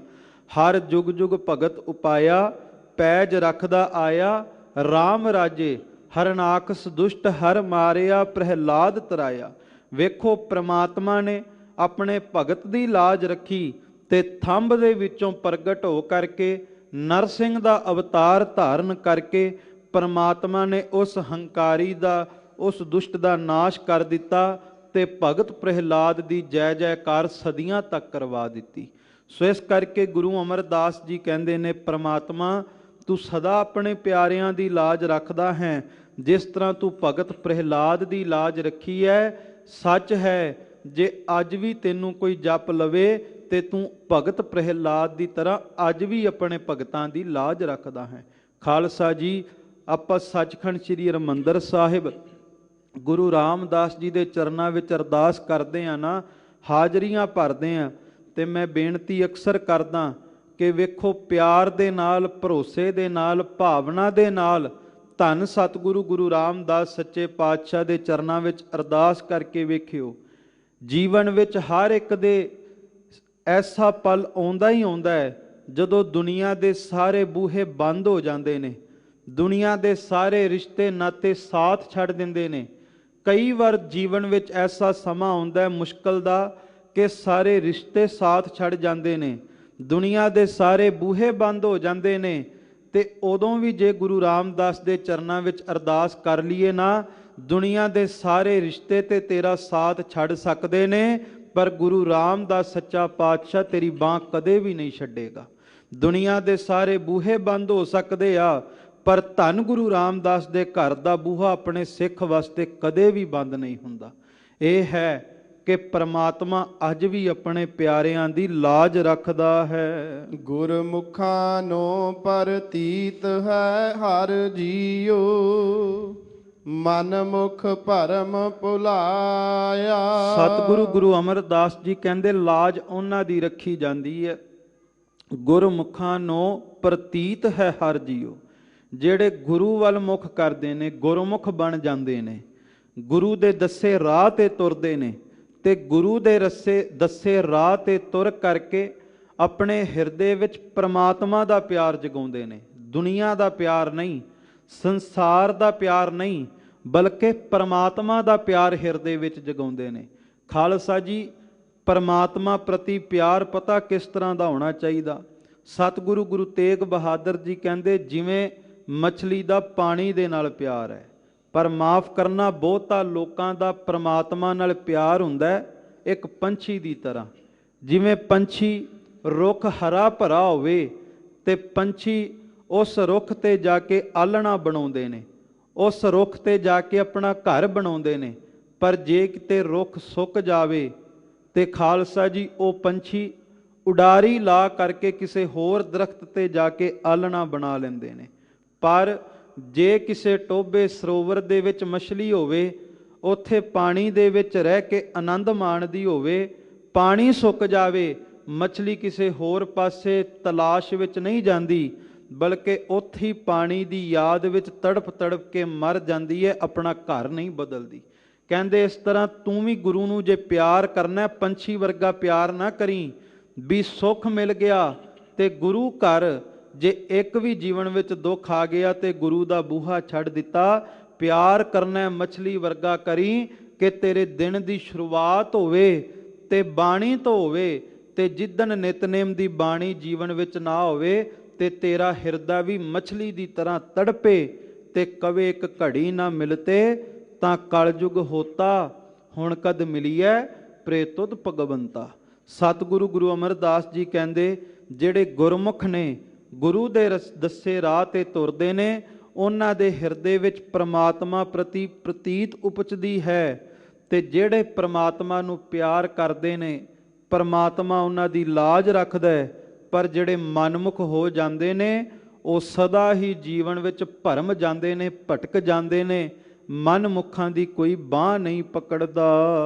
ਹਰ ਜੁਗ ਜੁਗ ਭਗਤ ਉਪਾਇਆ, ਪੈਜ ਰੱਖਦਾ ਆਇਆ ਰਾਮ ਰਾਜੇ, ਹਰਨਾਕਸ ਦੁਸ਼ਟ ਹਰ ਮਾਰਿਆ, ਪ੍ਰਹਿਲਾਦ ਤਰਾਇਆ। ਵੇਖੋ ਪ੍ਰਮਾਤਮਾ ਨੇ ਆਪਣੇ ਭਗਤ ਦੀ ਲਾਜ ਰੱਖੀ ਤੇ ਥੰਬ ਦੇ ਵਿੱਚੋਂ ਪ੍ਰਗਟ ਹੋ ਕਰਕੇ ਨਰਸਿੰਘ ਦਾ ਅਵਤਾਰ ਧਾਰਨ ਕਰਕੇ ਪਰਮਾਤਮਾ ਨੇ ਉਸ ਹੰਕਾਰੀ ਦਾ ਉਸ ਦੁਸ਼ਟ ਦਾ ਨਾਸ਼ ਕਰ ਦਿੱਤਾ ਤੇ ਭਗਤ ਪ੍ਰਹਿਲਾਦ ਦੀ ਜੈ ਜੈਕਾਰ ਸਦੀਆਂ ਤੱਕ ਕਰਵਾ ਦਿੱਤੀ। ਸੋ ਇਸ ਕਰਕੇ ਗੁਰੂ ਅਮਰਦਾਸ ਜੀ ਕਹਿੰਦੇ ਨੇ, ਪ੍ਰਮਾਤਮਾ ਤੂੰ ਸਦਾ ਆਪਣੇ ਪਿਆਰਿਆਂ ਦੀ ਲਾਜ ਰੱਖਦਾ ਹੈ। ਜਿਸ ਤਰ੍ਹਾਂ ਤੂੰ ਭਗਤ ਪ੍ਰਹਿਲਾਦ ਦੀ ਲਾਜ ਰੱਖੀ ਹੈ, ਸੱਚ ਹੈ ਜੇ ਅੱਜ ਵੀ ਤੈਨੂੰ ਕੋਈ ਜਪ ਲਵੇ ਤੇ ਤੂੰ ਭਗਤ ਪ੍ਰਹਿਲਾਦ ਦੀ ਤਰ੍ਹਾਂ ਅੱਜ ਵੀ ਆਪਣੇ ਭਗਤਾਂ ਦੀ ਲਾਜ ਰੱਖਦਾ ਹੈ। ਖਾਲਸਾ ਜੀ, ਆਪਾਂ ਸੱਚਖੰਡ ਸ੍ਰੀ ਹਰਿਮੰਦਰ ਸਾਹਿਬ ਗੁਰੂ ਰਾਮਦਾਸ ਜੀ ਦੇ ਚਰਨਾਂ ਵਿੱਚ ਅਰਦਾਸ ਕਰਦੇ ਆ ਨਾ, ਹਾਜ਼ਰੀਆਂ ਭਰਦੇ ਆ, ਤੇ ਮੈਂ ਬੇਨਤੀ ਅਕਸਰ ਕਰਦਾ ਕਿ ਵੇਖੋ ਪਿਆਰ ਦੇ ਨਾਲ, ਭਰੋਸੇ ਦੇ ਨਾਲ, ਭਾਵਨਾ ਦੇ ਨਾਲ ਧੰਨ ਸਤਿਗੁਰੂ ਗੁਰੂ ਰਾਮਦਾਸ ਸੱਚੇ ਪਾਤਸ਼ਾਹ ਦੇ ਚਰਨਾਂ ਵਿੱਚ ਅਰਦਾਸ ਕਰਕੇ ਵੇਖਿਓ। ਜੀਵਨ ਵਿੱਚ ਹਰ ਇੱਕ ਦੇ ਐਸਾ ਪਲ ਆਉਂਦਾ ਹੀ ਆਉਂਦਾ ਹੈ ਜਦੋਂ ਦੁਨੀਆ ਦੇ ਸਾਰੇ ਬੂਹੇ ਬੰਦ ਹੋ ਜਾਂਦੇ ਨੇ, ਦੁਨੀਆ ਦੇ ਸਾਰੇ ਰਿਸ਼ਤੇ ਨਾਤੇ ਸਾਥ ਛੱਡ ਦਿੰਦੇ ਨੇ। ਕਈ ਵਾਰ ਜੀਵਨ ਵਿੱਚ ਐਸਾ ਸਮਾਂ ਆਉਂਦਾ ਹੈ ਮੁਸ਼ਕਲ ਦਾ ਕਿ ਸਾਰੇ ਰਿਸ਼ਤੇ ਸਾਥ ਛੱਡ ਜਾਂਦੇ ਨੇ, ਦੁਨੀਆ ਦੇ ਸਾਰੇ ਬੂਹੇ ਬੰਦ ਹੋ ਜਾਂਦੇ ਨੇ। ਤੇ ਉਦੋਂ ਵੀ ਜੇ ਗੁਰੂ ਰਾਮਦਾਸ ਦੇ ਚਰਨਾਂ ਵਿੱਚ ਅਰਦਾਸ ਕਰ ਲਈਏ ਨਾ, ਦੁਨੀਆ ਦੇ ਸਾਰੇ ਰਿਸ਼ਤੇ ਤੇ ਤੇਰਾ ਸਾਥ ਛੱਡ ਸਕਦੇ ਨੇ, ਪਰ ਗੁਰੂ ਰਾਮਦਾਸ ਸੱਚਾ ਪਾਤਸ਼ਾਹ ਤੇਰੀ ਬਾਂਹ ਕਦੇ ਵੀ ਨਹੀਂ ਛੱਡੇਗਾ। ਦੁਨੀਆ ਦੇ ਸਾਰੇ ਬੂਹੇ ਬੰਦ ਹੋ ਸਕਦੇ ਆ, ਪਰ ਧੰਨ ਗੁਰੂ ਰਾਮਦਾਸ ਦੇ ਘਰ ਦਾ ਬੂਹਾ ਆਪਣੇ ਸਿੱਖ ਵਾਸਤੇ ਕਦੇ ਵੀ ਬੰਦ ਨਹੀਂ ਹੁੰਦਾ। ਇਹ ਹੈ ਕਿ ਪ੍ਰਮਾਤਮਾ ਅੱਜ ਵੀ ਆਪਣੇ ਪਿਆਰਿਆਂ ਦੀ ਲਾਜ ਰੱਖਦਾ ਹੈ। ਗੁਰਮੁਖਾਂ ਨੂੰ ਪ੍ਰਤੀਤ ਹੈ ਹਰ ਜੀਓ, ਮਨ ਮੁਖ ਭਰਮ ਭੁਲਾਇਆ। ਸਤਿਗੁਰੂ ਗੁਰੂ ਅਮਰਦਾਸ ਜੀ ਕਹਿੰਦੇ ਲਾਜ ਉਹਨਾਂ ਦੀ ਰੱਖੀ ਜਾਂਦੀ ਹੈ। ਗੁਰਮੁਖਾਂ ਨੂੰ ਪ੍ਰਤੀਤ ਹੈ ਹਰ ਜੀਓ, ਜਿਹੜੇ ਗੁਰੂ ਵੱਲ ਮੁਖ ਕਰਦੇ ਨੇ, ਗੁਰਮੁਖ ਬਣ ਜਾਂਦੇ ਨੇ, ਗੁਰੂ ਦੇ ਦੱਸੇ ਰਾਹ ਤੇ ਤੁਰਦੇ ਨੇ, ਤੇ ਗੁਰੂ ਦੇ ਦੱਸੇ ਰਾਹ ਤੇ ਤੁਰ ਕਰਕੇ ਆਪਣੇ ਹਿਰਦੇ ਵਿੱਚ ਪ੍ਰਮਾਤਮਾ ਦਾ ਪਿਆਰ ਜਗਾਉਂਦੇ ਨੇ। ਦੁਨੀਆ ਦਾ ਪਿਆਰ ਨਹੀਂ, ਸੰਸਾਰ ਦਾ ਪਿਆਰ ਨਹੀਂ, ਬਲਕਿ ਪ੍ਰਮਾਤਮਾ ਦਾ ਪਿਆਰ ਹਿਰਦੇ ਵਿੱਚ ਜਗਾਉਂਦੇ ਨੇ। ਖਾਲਸਾ ਜੀ, ਪ੍ਰਮਾਤਮਾ ਪ੍ਰਤੀ ਪਿਆਰ ਪਤਾ ਕਿਸ ਤਰ੍ਹਾਂ ਦਾ ਹੋਣਾ ਚਾਹੀਦਾ? ਸਤਿਗੁਰੂ ਗੁਰੂ ਤੇਗ ਬਹਾਦਰ ਜੀ ਕਹਿੰਦੇ, ਜਿਵੇਂ ਮਛਲੀ ਦਾ ਪਾਣੀ ਦੇ ਨਾਲ ਪਿਆਰ ਹੈ, ਪਰ ਮਾਫ ਕਰਨਾ ਬਹੁਤਾ ਲੋਕਾਂ ਦਾ ਪ੍ਰਮਾਤਮਾ ਨਾਲ ਪਿਆਰ ਹੁੰਦਾ ਹੈ ਇੱਕ ਪੰਛੀ ਦੀ ਤਰ੍ਹਾਂ। ਜਿਵੇਂ ਪੰਛੀ, ਰੁੱਖ ਹਰਾ ਭਰਾ ਹੋਵੇ ਤੇ ਪੰਛੀ ਉਸ ਰੁੱਖ ਤੇ ਜਾ ਕੇ ਆਲਣਾ ਬਣਾਉਂਦੇ ਨੇ, ਉਸ ਰੁੱਖ ਤੇ ਜਾ ਕੇ ਆਪਣਾ ਘਰ ਬਣਾਉਂਦੇ ਨੇ। ਪਰ ਜੇ ਕਿਤੇ ਰੁੱਖ ਸੁੱਕ ਜਾਵੇ ਤੇ ਖਾਲਸਾ ਜੀ ਉਹ ਪੰਛੀ ਉਡਾਰੀ ਲਾ ਕਰਕੇ ਕਿਸੇ ਹੋਰ ਦਰਖਤ ਤੇ ਜਾ ਕੇ ਆਲਣਾ ਬਣਾ ਲੈਂਦੇ ਨੇ। ਪਰ ਜੇ ਕਿਸੇ ਟੋਭੇ ਸਰੋਵਰ ਦੇ ਵਿੱਚ ਮਛਲੀ ਹੋਵੇ, ਉੱਥੇ ਪਾਣੀ ਦੇ ਵਿੱਚ ਰਹਿ ਕੇ ਆਨੰਦ ਮਾਣਦੀ ਹੋਵੇ, ਪਾਣੀ ਸੁੱਕ ਜਾਵੇ, ਮਛਲੀ ਕਿਸੇ ਹੋਰ ਪਾਸੇ ਤਲਾਸ਼ ਵਿੱਚ ਨਹੀਂ ਜਾਂਦੀ, ਬਲਕਿ ਉੱਥੇ ਹੀ ਪਾਣੀ ਦੀ ਯਾਦ ਵਿੱਚ ਤੜਪ ਤੜਪ ਕੇ ਮਰ ਜਾਂਦੀ ਹੈ, ਆਪਣਾ ਘਰ ਨਹੀਂ ਬਦਲਦੀ। ਕਹਿੰਦੇ ਇਸ ਤਰ੍ਹਾਂ ਤੂੰ ਵੀ ਗੁਰੂ ਨੂੰ ਜੇ ਪਿਆਰ ਕਰਨਾ, ਪੰਛੀ ਵਰਗਾ ਪਿਆਰ ਨਾ ਕਰੀ ਵੀ ਸੁੱਖ ਮਿਲ ਗਿਆ ਤੇ ਗੁਰੂ ਘਰ ਜੇ ਇੱਕ ਵੀ ਜੀਵਨ ਵਿੱਚ ਦੁੱਖ ਆ ਗਿਆ ਤੇ ਗੁਰੂ ਦਾ ਬੂਹਾ ਛੱਡ ਦਿੱਤਾ। ਪਿਆਰ ਕਰਨਾ ਮਛਲੀ ਵਰਗਾ ਕਰੀ ਕਿ ਤੇਰੇ ਦਿਨ ਦੀ ਸ਼ੁਰੂਆਤ ਹੋਵੇ ਤੇ ਬਾਣੀ ਤੋਂ ਹੋਵੇ, ਤੇ ਜਿੱਦਣ ਨਿਤਨੇਮ ਦੀ ਬਾਣੀ ਜੀਵਨ ਵਿੱਚ ਨਾ ਹੋਵੇ ਤੇ ਤੇਰਾ ਹਿਰਦਾ ਵੀ ਮਛਲੀ ਦੀ ਤਰ੍ਹਾਂ ਤੜਪੇ ਤੇ ਕਵੇ ਇੱਕ ਘੜੀ ਨਾ ਮਿਲਤੇ ਤਾਂ ਕਲਯੁਗ ਹੋਤਾ, ਹੁਣ ਕਦ ਮਿਲੀਐ ਪ੍ਰੇਤੁਦ ਭਗਵੰਤਾ। ਸਤਿਗੁਰੂ ਗੁਰੂ ਅਮਰਦਾਸ ਜੀ ਕਹਿੰਦੇ, ਜਿਹੜੇ ਗੁਰਮੁਖ ਨੇ, ਗੁਰੂ ਦੇ ਦੱਸੇ ਰਾਹ ਤੇ ਤੁਰਦੇ ਨੇ, ਉਹਨਾਂ ਦੇ ਹਿਰਦੇ ਵਿੱਚ ਪ੍ਰਮਾਤਮਾ ਪ੍ਰਤੀ ਪ੍ਰਤੀਤ ਉਪਜਦੀ ਹੈ। ਤੇ ਜਿਹੜੇ ਪ੍ਰਮਾਤਮਾ ਨੂੰ ਪਿਆਰ ਕਰਦੇ ਨੇ, ਪ੍ਰਮਾਤਮਾ ਉਹਨਾਂ ਦੀ ਲਾਜ ਰੱਖਦਾ ਹੈ। ਪਰ ਜਿਹੜੇ ਮਨਮੁਖ ਹੋ ਜਾਂਦੇ ਨੇ, ਉਹ ਸਦਾ ਹੀ ਜੀਵਨ ਵਿੱਚ ਭਰਮ ਜਾਂਦੇ ਨੇ, ਭਟਕ ਜਾਂਦੇ ਨੇ, ਮਨਮੁਖਾਂ ਦੀ ਕੋਈ ਬਾਂਹ ਨਹੀਂ ਪਕੜਦਾ।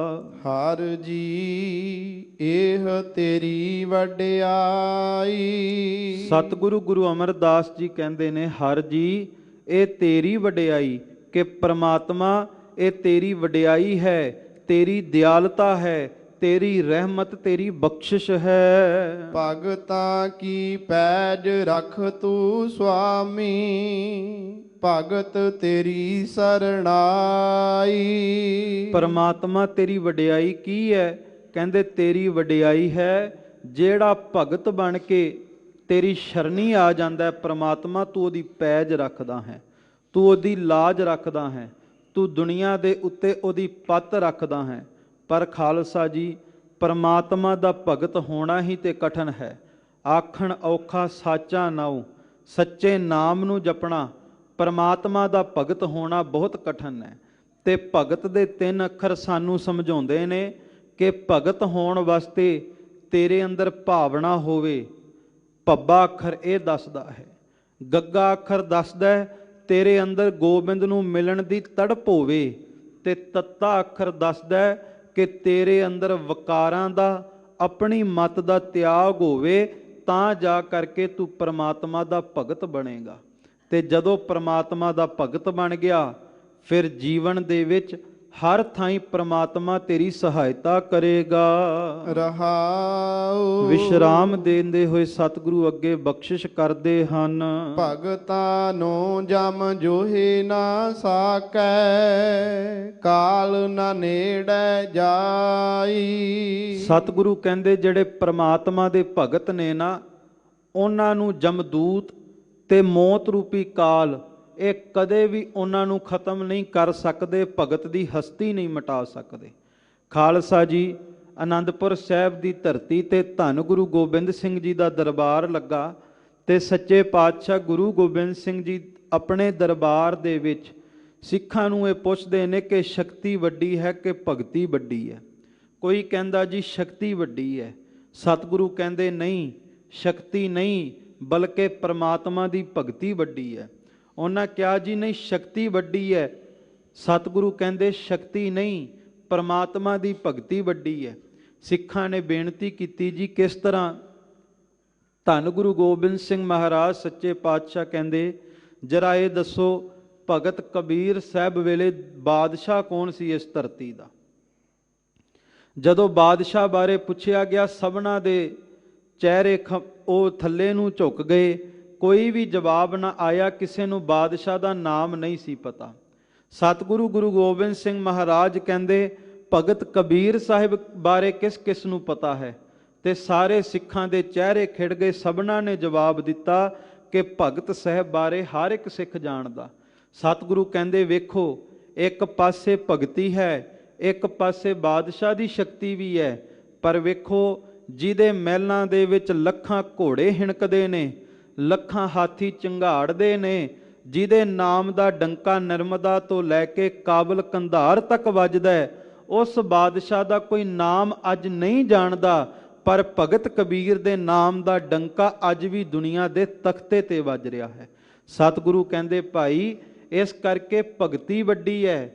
ਹਰ ਜੀ ਇਹ ਤੇਰੀ ਵਡਿਆਈ। ਸਤਿਗੁਰੂ ਗੁਰੂ ਅਮਰਦਾਸ ਜੀ ਕਹਿੰਦੇ ਨੇ, ਹਰ ਜੀ ਇਹ ਤੇਰੀ ਵਡਿਆਈ, ਕਿ ਪ੍ਰਮਾਤਮਾ ਇਹ ਤੇਰੀ ਵਡਿਆਈ ਹੈ, ਤੇਰੀ ਦਿਆਲਤਾ ਹੈ, ਤੇਰੀ ਰਹਿਮਤ, ਤੇਰੀ ਬਖਸ਼ਿਸ਼ ਹੈ। ਭਗਤਾਂ ਕੀ ਪੈਜ ਰਖ ਤੂੰ ਸੁਆਮੀ, ਭਗਤ ਤੇਰੀ ਸਰਣਾਈ। ਪਰਮਾਤਮਾ ਤੇਰੀ ਵਡਿਆਈ ਕੀ ਹੈ? ਕਹਿੰਦੇ ਤੇਰੀ ਵਡਿਆਈ ਹੈ ਜਿਹੜਾ ਭਗਤ ਬਣ ਕੇ ਤੇਰੀ ਸ਼ਰਣੀ ਆ ਜਾਂਦਾ ਹੈ। ਪਰਮਾਤਮਾ ਤੂੰ ਉਹਦੀ ਪੈਜ ਰੱਖਦਾ ਹੈ, ਤੂੰ ਉਹਦੀ ਲਾਜ ਰੱਖਦਾ ਹੈ, ਤੂੰ ਦੁਨੀਆ ਦੇ ਉੱਤੇ ਉਹਦੀ ਪੱਤ ਰੱਖਦਾ ਹੈ। ਪਰ ਖਾਲਸਾ ਜੀ, ਪਰਮਾਤਮਾ ਦਾ ਭਗਤ ਹੋਣਾ ਹੀ ਤੇ ਕਠਨ ਹੈ। ਆਖਣ ਔਖਾ ਸਾਚਾ ਨਾਉ, ਸੱਚੇ ਨਾਮ ਨੂੰ ਜਪਣਾ, ਪਰਮਾਤਮਾ ਦਾ ਭਗਤ ਹੋਣਾ ਬਹੁਤ ਕਠਨ ਹੈ। ਤੇ ਭਗਤ ਦੇ 3 ਅੱਖਰ ਸਾਨੂੰ ਸਮਝਾਉਂਦੇ ਨੇ ਕਿ ਭਗਤ ਹੋਣ ਵਾਸਤੇ ਤੇਰੇ ਅੰਦਰ ਭਾਵਨਾ ਹੋਵੇ। ਭੱਬਾ ਅੱਖਰ ਇਹ ਦੱਸਦਾ ਹੈ, ਗੱਗਾ ਅੱਖਰ ਦੱਸਦਾ ਤੇਰੇ ਅੰਦਰ ਗੋਬਿੰਦ ਨੂੰ ਮਿਲਣ ਦੀ ਤੜਪ ਹੋਵੇ, ਤੇ ਤੱਤਾ ਅੱਖਰ ਦੱਸਦਾ ਕਿ ਤੇਰੇ ਅੰਦਰ ਵਕਾਰਾਂ ਦਾ, ਆਪਣੀ ਮਤ ਦਾ ਤਿਆਗ ਹੋਵੇ, ਤਾਂ ਜਾ ਕਰਕੇ ਤੂੰ ਪਰਮਾਤਮਾ ਦਾ ਭਗਤ ਬਣੇਗਾ। ਤੇ ਜਦੋਂ ਪਰਮਾਤਮਾ ਦਾ ਭਗਤ ਬਣ ਗਿਆ, ਫਿਰ ਜੀਵਨ ਦੇ ਵਿੱਚ ਹਰ ਥਾਈਂ ਪ੍ਰਮਾਤਮਾ ਤੇਰੀ ਸਹਾਇਤਾ ਕਰੇਗਾ। ਰਹਾਉ। ਵਿਸ਼ਰਾਮ ਦੇਂਦੇ ਹੋਏ ਸਤਿਗੁਰੂ ਅੱਗੇ ਬਖਸ਼ਿਸ਼ ਕਰਦੇ ਹਨ। ਭਗਤਾਂ ਨੂੰ ਜਮ ਜੋਹੇ ਨਾ ਸਾਕੈ, ਕਾਲ ਨਾ ਨੇੜੇ ਜਾਈ। ਸਤਿਗੁਰੂ ਕਹਿੰਦੇ ਜਿਹੜੇ ਪ੍ਰਮਾਤਮਾ ਦੇ ਭਗਤ ਨੇ ਨਾ, ਉਹਨਾਂ ਨੂੰ ਜਮਦੂਤ ਤੇ ਮੌਤ ਰੂਪੀ ਕਾਲ ਇਹ ਕਦੇ ਵੀ ਉਹਨਾਂ ਨੂੰ ਖਤਮ ਨਹੀਂ ਕਰ ਸਕਦੇ, ਭਗਤ ਦੀ ਹਸਤੀ ਨਹੀਂ ਮਿਟਾ ਸਕਦੇ। ਖਾਲਸਾ ਜੀ, ਆਨੰਦਪੁਰ ਸਾਹਿਬ ਦੀ ਧਰਤੀ ਤੇ ਧੰਨ ਗੁਰੂ ਗੋਬਿੰਦ ਸਿੰਘ ਜੀ ਦਾ ਦਰਬਾਰ ਲੱਗਾ, ਤੇ ਸੱਚੇ ਪਾਤਸ਼ਾਹ ਗੁਰੂ ਗੋਬਿੰਦ ਸਿੰਘ ਜੀ ਆਪਣੇ ਦਰਬਾਰ ਦੇ ਵਿੱਚ ਸਿੱਖਾਂ ਨੂੰ ਇਹ ਪੁੱਛਦੇ ਨੇ ਕਿ ਸ਼ਕਤੀ ਵੱਡੀ ਹੈ ਕਿ ਭਗਤੀ ਵੱਡੀ ਹੈ। ਕੋਈ ਕਹਿੰਦਾ ਜੀ ਸ਼ਕਤੀ ਵੱਡੀ ਹੈ। ਸਤਿਗੁਰੂ ਕਹਿੰਦੇ ਨਹੀਂ, ਸ਼ਕਤੀ ਨਹੀਂ ਬਲਕਿ ਪ੍ਰਮਾਤਮਾ ਦੀ ਭਗਤੀ ਵੱਡੀ ਹੈ। ਉਹਨਾਂ ਕਿਹਾ ਜੀ ਨਹੀਂ, ਸ਼ਕਤੀ ਵੱਡੀ ਹੈ। ਸਤਿਗੁਰੂ ਕਹਿੰਦੇ ਸ਼ਕਤੀ ਨਹੀਂ, ਪਰਮਾਤਮਾ ਦੀ ਭਗਤੀ ਵੱਡੀ ਹੈ। ਸਿੱਖਾਂ ਨੇ ਬੇਨਤੀ ਕੀਤੀ ਜੀ ਕਿਸ ਤਰ੍ਹਾਂ? ਧੰਨ ਗੁਰੂ ਗੋਬਿੰਦ ਸਿੰਘ ਮਹਾਰਾਜ ਸੱਚੇ ਪਾਤਸ਼ਾਹ ਕਹਿੰਦੇ ਜਰਾ ਇਹ ਦੱਸੋ, ਭਗਤ ਕਬੀਰ ਸਾਹਿਬ ਵੇਲੇ ਬਾਦਸ਼ਾਹ ਕੌਣ ਸੀ ਇਸ ਧਰਤੀ ਦਾ? ਜਦੋਂ ਬਾਦਸ਼ਾਹ ਬਾਰੇ ਪੁੱਛਿਆ ਗਿਆ, ਸਭਨਾਂ ਦੇ ਚਿਹਰੇ ਉਹ ਥੱਲੇ ਨੂੰ ਝੁਕ ਗਏ, ਕੋਈ ਵੀ ਜਵਾਬ ਨਾ ਆਇਆ, ਕਿਸੇ ਨੂੰ ਬਾਦਸ਼ਾਹ ਦਾ ਨਾਮ ਨਹੀਂ ਸੀ ਪਤਾ। ਸਤਿਗੁਰੂ ਗੁਰੂ ਗੋਬਿੰਦ ਸਿੰਘ ਮਹਾਰਾਜ ਕਹਿੰਦੇ ਭਗਤ ਕਬੀਰ ਸਾਹਿਬ ਬਾਰੇ ਕਿਸ ਕਿਸ ਨੂੰ ਪਤਾ ਹੈ? ਤੇ ਸਾਰੇ ਸਿੱਖਾਂ ਦੇ ਚਿਹਰੇ ਖਿੜ ਗਏ। ਸਭਨਾਂ ਨੇ ਜਵਾਬ ਦਿੱਤਾ ਕਿ ਭਗਤ ਸਾਹਿਬ ਬਾਰੇ ਹਰ ਇੱਕ ਸਿੱਖ ਜਾਣਦਾ। ਸਤਿਗੁਰੂ ਕਹਿੰਦੇ ਵੇਖੋ, ਇੱਕ ਪਾਸੇ ਭਗਤੀ ਹੈ, ਇੱਕ ਪਾਸੇ ਬਾਦਸ਼ਾਹ ਦੀ ਸ਼ਕਤੀ ਵੀ ਹੈ। ਪਰ ਵੇਖੋ, ਜਿਹਦੇ ਮਹਿਲਾਂ ਦੇ ਵਿੱਚ ਲੱਖਾਂ ਘੋੜੇ ਹਿਣਕਦੇ ਨੇ, ਲੱਖਾਂ ਹਾਥੀ ਚੰਗਾੜਦੇ ਨੇ, ਜਿਹਦੇ ਨਾਮ ਦਾ ਡੰਕਾ ਨਰਮਦਾ ਤੋਂ ਲੈ ਕੇ ਕਾਬਲ ਕੰਧਾਰ ਤੱਕ ਵੱਜਦਾ ਹੈ, ਉਸ ਬਾਦਸ਼ਾਹ ਦਾ ਕੋਈ ਨਾਮ ਅੱਜ ਨਹੀਂ ਜਾਣਦਾ। ਪਰ ਭਗਤ ਕਬੀਰ ਦੇ ਨਾਮ ਦਾ ਡੰਕਾ ਅੱਜ ਵੀ ਦੁਨੀਆ ਦੇ ਤਖਤੇ ਤੇ ਵੱਜ ਰਿਹਾ ਹੈ। ਸਤਿਗੁਰੂ ਕਹਿੰਦੇ ਭਾਈ, ਇਸ ਕਰਕੇ ਭਗਤੀ ਵੱਡੀ ਹੈ,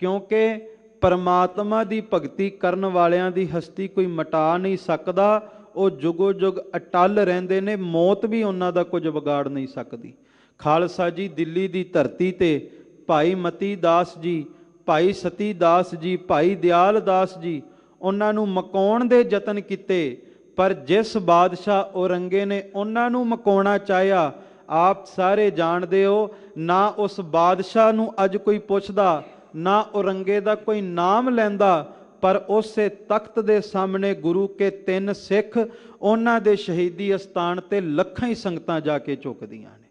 ਕਿਉਂਕਿ ਪਰਮਾਤਮਾ ਦੀ ਭਗਤੀ ਕਰਨ ਵਾਲਿਆਂ ਦੀ ਹਸਤੀ ਕੋਈ ਮਿਟਾ ਨਹੀਂ ਸਕਦਾ। ਉਹ ਜੁਗੋ ਜੁਗ ਅਟਲ ਰਹਿੰਦੇ ਨੇ, ਮੌਤ ਵੀ ਉਹਨਾਂ ਦਾ ਕੁਝ ਵਿਗਾੜ ਨਹੀਂ ਸਕਦੀ। ਖਾਲਸਾ ਜੀ, ਦਿੱਲੀ ਦੀ ਧਰਤੀ ਤੇ ਭਾਈ ਮਤੀ ਦਾਸ ਜੀ, ਭਾਈ ਸਤੀ ਦਾਸ ਜੀ, ਭਾਈ ਦਿਆਲ ਦਾਸ ਜੀ, ਉਹਨਾਂ ਨੂੰ ਮਕਾਉਣ ਦੇ ਯਤਨ ਕੀਤੇ, ਪਰ ਜਿਸ ਬਾਦਸ਼ਾਹ ਔਰੰਗੇ ਨੇ ਉਹਨਾਂ ਨੂੰ ਮਕਾਉਣਾ ਚਾਹਿਆ, ਆਪ ਸਾਰੇ ਜਾਣਦੇ ਹੋ, ਨਾ ਉਸ ਬਾਦਸ਼ਾਹ ਨੂੰ ਅੱਜ ਕੋਈ ਪੁੱਛਦਾ, ਨਾ ਔਰੰਗੇ ਦਾ ਕੋਈ ਨਾਮ ਲੈਂਦਾ। ਪਰ ਉਸੇ ਤਖਤ ਦੇ ਸਾਹਮਣੇ ਗੁਰੂ ਕੇ 3 ਸਿੱਖ, ਉਹਨਾਂ ਦੇ ਸ਼ਹੀਦੀ ਅਸਥਾਨ ਤੇ ਲੱਖਾਂ ਹੀ ਸੰਗਤਾਂ ਜਾ ਕੇ ਝੁਕਦੀਆਂ ਨੇ।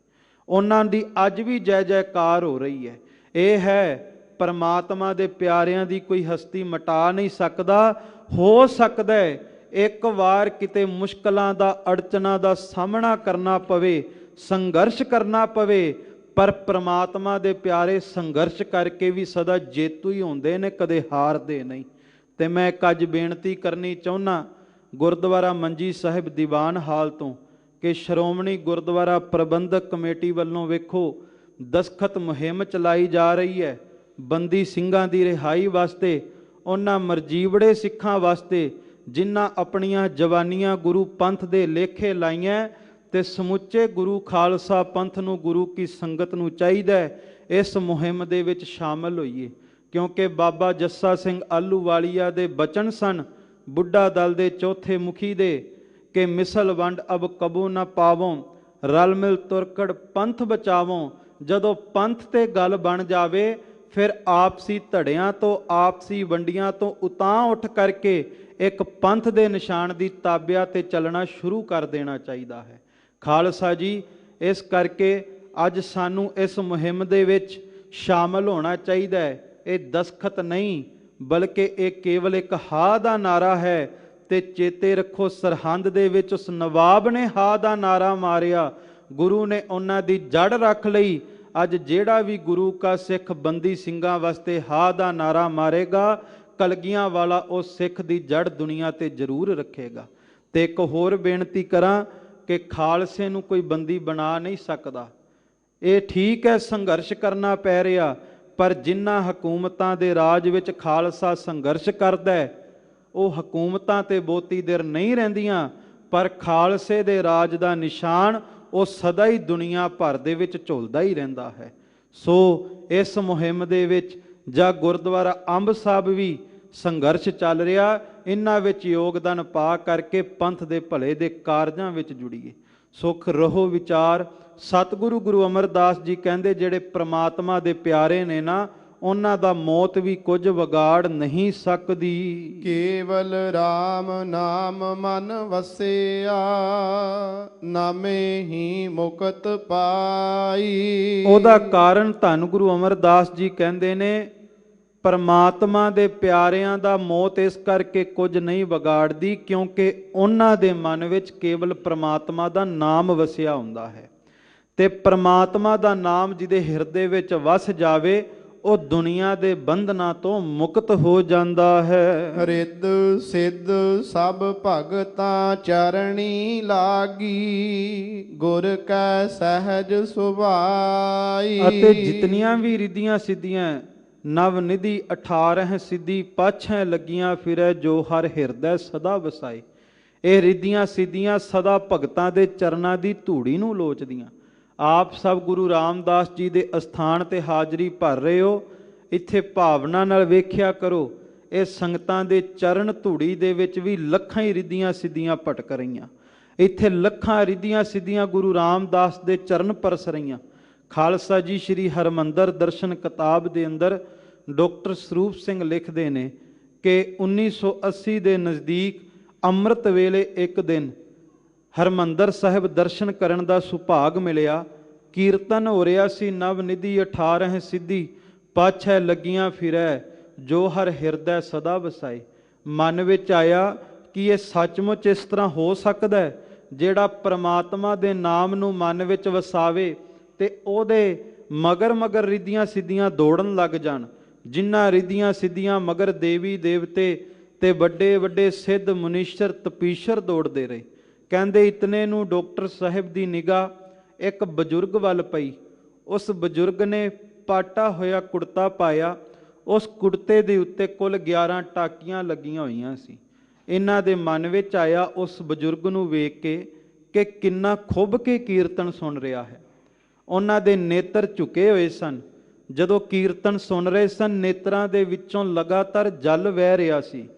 ਉਹਨਾਂ ਦੀ ਅੱਜ ਵੀ ਜੈ ਜੈਕਾਰ ਹੋ ਰਹੀ ਹੈ। ਇਹ ਹੈ ਪਰਮਾਤਮਾ ਦੇ ਪਿਆਰਿਆਂ ਦੀ ਕੋਈ ਹਸਤੀ ਮਿਟਾ ਨਹੀਂ ਸਕਦਾ। ਹੋ ਸਕਦਾ ਹੈ ਇੱਕ ਵਾਰ ਕਿਤੇ ਮੁਸ਼ਕਲਾਂ ਦਾ, ਅੜਚਨਾਂ ਦਾ ਸਾਹਮਣਾ ਕਰਨਾ ਪਵੇ, ਸੰਘਰਸ਼ ਕਰਨਾ ਪਵੇ, ਪਰ ਪ੍ਰਮਾਤਮਾ ਦੇ ਪਿਆਰੇ ਸੰਘਰਸ਼ ਕਰਕੇ ਵੀ ਸਦਾ ਜੇਤੂ ਹੀ ਹੁੰਦੇ ਨੇ, ਕਦੇ ਹਾਰਦੇ ਨਹੀਂ। ਤੇ ਮੈਂ ਇੱਕ ਅੱਜ ਬੇਨਤੀ ਕਰਨੀ ਚਾਹੁੰਦਾ ਗੁਰਦੁਆਰਾ ਮੰਜੀ ਸਾਹਿਬ ਦੀਵਾਨ ਹਾਲ ਤੋਂ ਕਿ ਸ਼੍ਰੋਮਣੀ ਗੁਰਦੁਆਰਾ ਪ੍ਰਬੰਧਕ ਕਮੇਟੀ ਵੱਲੋਂ ਵੇਖੋ ਦਸਖਤ ਮੁਹਿੰਮ ਚਲਾਈ ਜਾ ਰਹੀ ਹੈ ਬੰਦੀ ਸਿੰਘਾਂ ਦੀ ਰਿਹਾਈ ਵਾਸਤੇ, ਉਹਨਾਂ ਮਰਜੀਵੜੇ ਸਿੱਖਾਂ ਵਾਸਤੇ ਜਿਨ੍ਹਾਂ ਆਪਣੀਆਂ ਜਵਾਨੀਆਂ ਗੁਰੂ ਪੰਥ ਦੇ ਲੇਖੇ ਲਾਈਆਂ। ਤੇ ਸਮੁੱਚੇ ਗੁਰੂ ਖਾਲਸਾ ਪੰਥ ਨੂੰ, ਗੁਰੂ ਕੀ ਸੰਗਤ ਨੂੰ ਚਾਹੀਦਾ ਇਸ ਮੁਹਿੰਮ ਦੇ ਵਿੱਚ ਸ਼ਾਮਲ ਹੋਈਏ, ਕਿਉਂਕਿ ਬਾਬਾ ਜੱਸਾ ਸਿੰਘ ਆਹਲੂਵਾਲੀਆ ਦੇ ਬਚਨ ਸਨ ਬੁੱਢਾ ਦਲ ਦੇ ਚੌਥੇ ਮੁਖੀ ਦੇ ਕਿ ਮਿਸਲ ਵੰਡ ਅਬ ਕਬੂ ਨਾ ਪਾਵੋਂ, ਰਲ ਮਿਲ ਤੁਰਕੜ ਪੰਥ ਬਚਾਵੋਂ। ਜਦੋਂ ਪੰਥ ਤੇ ਗੱਲ ਬਣ ਜਾਵੇ, ਫਿਰ ਆਪਸੀ ਧੜਿਆਂ ਤੋਂ, ਆਪਸੀ ਵੰਡੀਆਂ ਤੋਂ ਉਤਾਂਹ ਉੱਠ ਕਰਕੇ ਇੱਕ ਪੰਥ ਦੇ ਨਿਸ਼ਾਨ ਦੀ ਤਾਬਿਆ ਤੇ ਚੱਲਣਾ ਸ਼ੁਰੂ ਕਰ ਦੇਣਾ ਚਾਹੀਦਾ ਹੈ। ਖਾਲਸਾ ਜੀ, ਇਸ ਕਰਕੇ ਅੱਜ ਸਾਨੂੰ ਇਸ ਮੁਹਿੰਮ ਦੇ ਵਿੱਚ ਸ਼ਾਮਲ ਹੋਣਾ ਚਾਹੀਦਾ ਹੈ। ਇਹ ਦਸਖਤ ਨਹੀਂ ਬਲਕਿ ਇਹ ਕੇਵਲ ਇੱਕ ਹਾ ਦਾ ਨਾਰਾ ਹੈ। ਤੇ ਚੇਤੇ ਰੱਖੋ, ਸਰਹੰਦ ਦੇ ਵਿੱਚ ਉਸ ਨਵਾਬ ਨੇ ਹਾ ਦਾ ਨਾਰਾ ਮਾਰਿਆ, ਗੁਰੂ ਨੇ ਉਹਨਾਂ ਦੀ ਜੜ ਰੱਖ ਲਈ। ਅੱਜ ਜਿਹੜਾ ਵੀ ਗੁਰੂ ਕਾ ਸਿੱਖ ਬੰਦੀ ਸਿੰਘਾਂ ਵਾਸਤੇ ਹਾ ਦਾ ਨਾਰਾ ਮਾਰੇਗਾ, ਕਲਗੀਆਂ ਵਾਲਾ ਉਹ ਸਿੱਖ ਦੀ ਜੜ ਦੁਨੀਆ ਤੇ ਜ਼ਰੂਰ ਰੱਖੇਗਾ। ਤੇ ਇੱਕ ਹੋਰ ਬੇਨਤੀ ਕਰਾਂ ਕਿ ਖਾਲਸੇ ਨੂੰ ਕੋਈ ਬੰਦੀ ਬਣਾ ਨਹੀਂ ਸਕਦਾ। ਇਹ ਠੀਕ ਹੈ, ਸੰਘਰਸ਼ ਕਰਨਾ ਪੈ ਰਿਹਾ, ਪਰ ਜਿਨ੍ਹਾਂ ਹਕੂਮਤਾਂ ਦੇ ਰਾਜ ਵਿੱਚ ਖਾਲਸਾ ਸੰਘਰਸ਼ ਕਰਦਾ ਹੈ, ਉਹ ਹਕੂਮਤਾਂ ਤੇ ਬਹੁਤੀ ਦੇਰ ਨਹੀਂ ਰਹਿੰਦੀਆਂ, ਪਰ ਖਾਲਸੇ ਦੇ ਰਾਜ ਦਾ ਨਿਸ਼ਾਨ ਉਹ ਸਦਾ ਹੀ ਦੁਨੀਆ ਭਰ ਦੇ ਵਿੱਚ ਝੁਲਦਾ ਹੀ ਰਹਿੰਦਾ ਹੈ। ਸੋ ਇਸ ਮੁਹਿੰਮ ਦੇ ਵਿੱਚ ਜਾਂ ਗੁਰਦੁਆਰਾ ਅੰਬ ਸਾਹਿਬ ਵੀ ਸੰਘਰਸ਼ ਚੱਲ ਰਿਹਾ, ਇਹਨਾਂ ਵਿੱਚ ਯੋਗਦਾਨ ਪਾ ਕਰਕੇ ਪੰਥ ਦੇ ਭਲੇ ਦੇ ਕਾਰਜਾਂ ਵਿੱਚ ਜੁੜੀਏ। ਸੁਖ ਰਹੋ ਵਿਚਾਰ। ਸਤਿਗੁਰੂ ਗੁਰੂ ਅਮਰਦਾਸ ਜੀ ਕਹਿੰਦੇ, ਜਿਹੜੇ ਪ੍ਰਮਾਤਮਾ ਦੇ ਪਿਆਰੇ ਨੇ ਨਾ, ਉਹਨਾਂ ਦਾ ਮੌਤ ਵੀ ਕੁਝ ਵਿਗਾੜ ਨਹੀਂ ਸਕਦੀ। ਕੇਵਲ RAM ਨਾਮ ਮਨ ਵਸਿਆ, ਨਾਮੇ ਹੀ ਮੁਕਤ ਪਾਈ। ਉਹਦਾ ਕਾਰਨ ਧੰਨ ਗੁਰੂ ਅਮਰਦਾਸ ਜੀ ਕਹਿੰਦੇ ਨੇ, ਪਰਮਾਤਮਾ ਦੇ ਪਿਆਰਿਆਂ ਦਾ ਮੌਤ ਇਸ ਕਰਕੇ ਕੁਝ ਨਹੀਂ ਵਿਗਾੜਦੀ ਕਿਉਂਕਿ ਉਹਨਾਂ ਦੇ ਮਨ ਵਿੱਚ ਕੇਵਲ ਪਰਮਾਤਮਾ ਦਾ ਨਾਮ ਵਸਿਆ ਹੁੰਦਾ ਹੈ। ਤੇ ਪਰਮਾਤਮਾ ਦਾ ਨਾਮ ਜਿਹਦੇ ਹਿਰਦੇ ਵਿੱਚ ਵਸ ਜਾਵੇ, ਉਹ ਦੁਨੀਆ ਦੇ ਬੰਧਨਾਂ ਤੋਂ ਮੁਕਤ ਹੋ ਜਾਂਦਾ ਹੈ। ਰਿੱਧ ਸਿੱਧ ਸਭ ਭਗਤਾਂ ਚਰਣੀ ਲਾਗੀ, ਗੁਰ ਕੈ ਸਹਿਜ ਸੁਭਾਈ। ਅਤੇ ਜਿਤਨੀਆਂ ਵੀ ਰਿੱਧੀਆਂ ਸਿੱਧੀਆਂ ਨਵ ਨਿਧੀ 18 ਸਿੱਧੀ ਪਾਛੈ ਲੱਗੀਆਂ ਫਿਰੈ, ਜੋ ਹਰ ਹਿਰਦੈ ਸਦਾ ਵਸਾਏ। ਇਹ ਰਿੱਧੀਆਂ ਸਿੱਧੀਆਂ ਸਦਾ ਭਗਤਾਂ ਦੇ ਚਰਨਾਂ ਦੀ ਧੂੜੀ ਨੂੰ ਲੋਚਦੀਆਂ। ਆਪ ਸਭ ਗੁਰੂ ਰਾਮਦਾਸ ਜੀ ਦੇ ਅਸਥਾਨ ਤੇ ਹਾਜ਼ਰੀ ਭਰ ਰਹੇ ਹੋ, ਇੱਥੇ ਭਾਵਨਾ ਨਾਲ ਵੇਖਿਆ ਕਰੋ। ਇਹ ਸੰਗਤਾਂ ਦੇ ਚਰਨ ਧੂੜੀ ਦੇ ਵਿੱਚ ਵੀ ਲੱਖਾਂ ਹੀ ਰਿੱਧੀਆਂ ਸਿੱਧੀਆਂ ਭਟਕ ਰਹੀਆਂ। ਇੱਥੇ ਲੱਖਾਂ ਰਿੱਧੀਆਂ ਸਿੱਧੀਆਂ ਗੁਰੂ ਰਾਮਦਾਸ ਦੇ ਚਰਨ ਪਰਸ ਰਹੀਆਂ। ਖਾਲਸਾ ਜੀ ਸ਼੍ਰੀ ਹਰਮੰਦਰ ਦਰਸ਼ਨ ਕਿਤਾਬ ਦੇ ਅੰਦਰ ਡਾਕਟਰ ਸਰੂਪ ਸਿੰਘ ਲਿਖਦੇ ਨੇ ਕਿ 1980 ਦੇ ਨਜ਼ਦੀਕ ਅੰਮ੍ਰਿਤ ਵੇਲੇ ਇੱਕ ਦਿਨ ਹਰਮੰਦਰ ਸਾਹਿਬ ਦਰਸ਼ਨ ਕਰਨ ਦਾ ਸੁਭਾਗ ਮਿਲਿਆ। ਕੀਰਤਨ ਹੋ ਰਿਹਾ ਸੀ, ਨਵ ਨਿਧੀ 18 ਸਿੱਧੀ ਪਾਛੈ ਲੱਗੀਆਂ ਫਿਰੈ, ਜੋ ਹਰ ਹਿਰਦੈ ਸਦਾ ਵਸਾਏ। ਮਨ ਵਿੱਚ ਆਇਆ ਕਿ ਇਹ ਸੱਚਮੁੱਚ ਇਸ ਤਰ੍ਹਾਂ ਹੋ ਸਕਦਾ ਹੈ, ਜਿਹੜਾ ਪ੍ਰਮਾਤਮਾ ਦੇ ਨਾਮ ਨੂੰ ਮਨ ਵਿੱਚ ਵਸਾਵੇ ਤੇ ਉਹਦੇ ਮਗਰ ਮਗਰ ਰਿੱਧੀਆਂ ਸਿੱਧੀਆਂ ਦੌੜਨ ਲੱਗ ਜਾਣ। ਜਿਨ੍ਹਾਂ ਰਿੱਧੀਆਂ ਸਿੱਧੀਆਂ ਮਗਰ ਦੇਵੀ ਦੇਵਤੇ ਤੇ ਵੱਡੇ ਵੱਡੇ ਸਿੱਧ ਮੁਨੀਸ਼ਰ ਤਪੀਸ਼ਰ ਦੌੜਦੇ ਰਹੇ। ਕਹਿੰਦੇ ਇਤਨੇ ਨੂੰ ਡਾਕਟਰ ਸਾਹਿਬ ਦੀ ਨਿਗਾਹ ਇੱਕ ਬਜ਼ੁਰਗ ਵੱਲ ਪਈ। ਉਸ ਬਜ਼ੁਰਗ ਨੇ ਪਾਟਾ ਹੋਇਆ ਕੁੜਤਾ ਪਾਇਆ। ਉਸ ਕੁੜਤੇ ਦੇ ਉੱਤੇ ਕੁੱਲ 11 ਟਾਕੀਆਂ ਲੱਗੀਆਂ ਹੋਈਆਂ ਸੀ। ਇਹਨਾਂ ਦੇ ਮਨ ਵਿੱਚ ਆਇਆ ਉਸ ਬਜ਼ੁਰਗ ਨੂੰ ਵੇਖ ਕੇ ਕਿ ਕਿੰਨਾ ਖੁੱਭ ਕੇ ਕੀਰਤਨ ਸੁਣ ਰਿਹਾ ਹੈ। ਉਹਨਾਂ ਦੇ ਨੇਤਰ ਝੁਕੇ ਹੋਏ ਸਨ। ਜਦੋਂ ਕੀਰਤਨ ਸੁਣ ਰਹੇ ਸਨ, ਨੇਤਰਾਂ ਦੇ ਵਿੱਚੋਂ ਲਗਾਤਾਰ ਜਲ ਵਹਿ ਰਿਹਾ ਸੀ।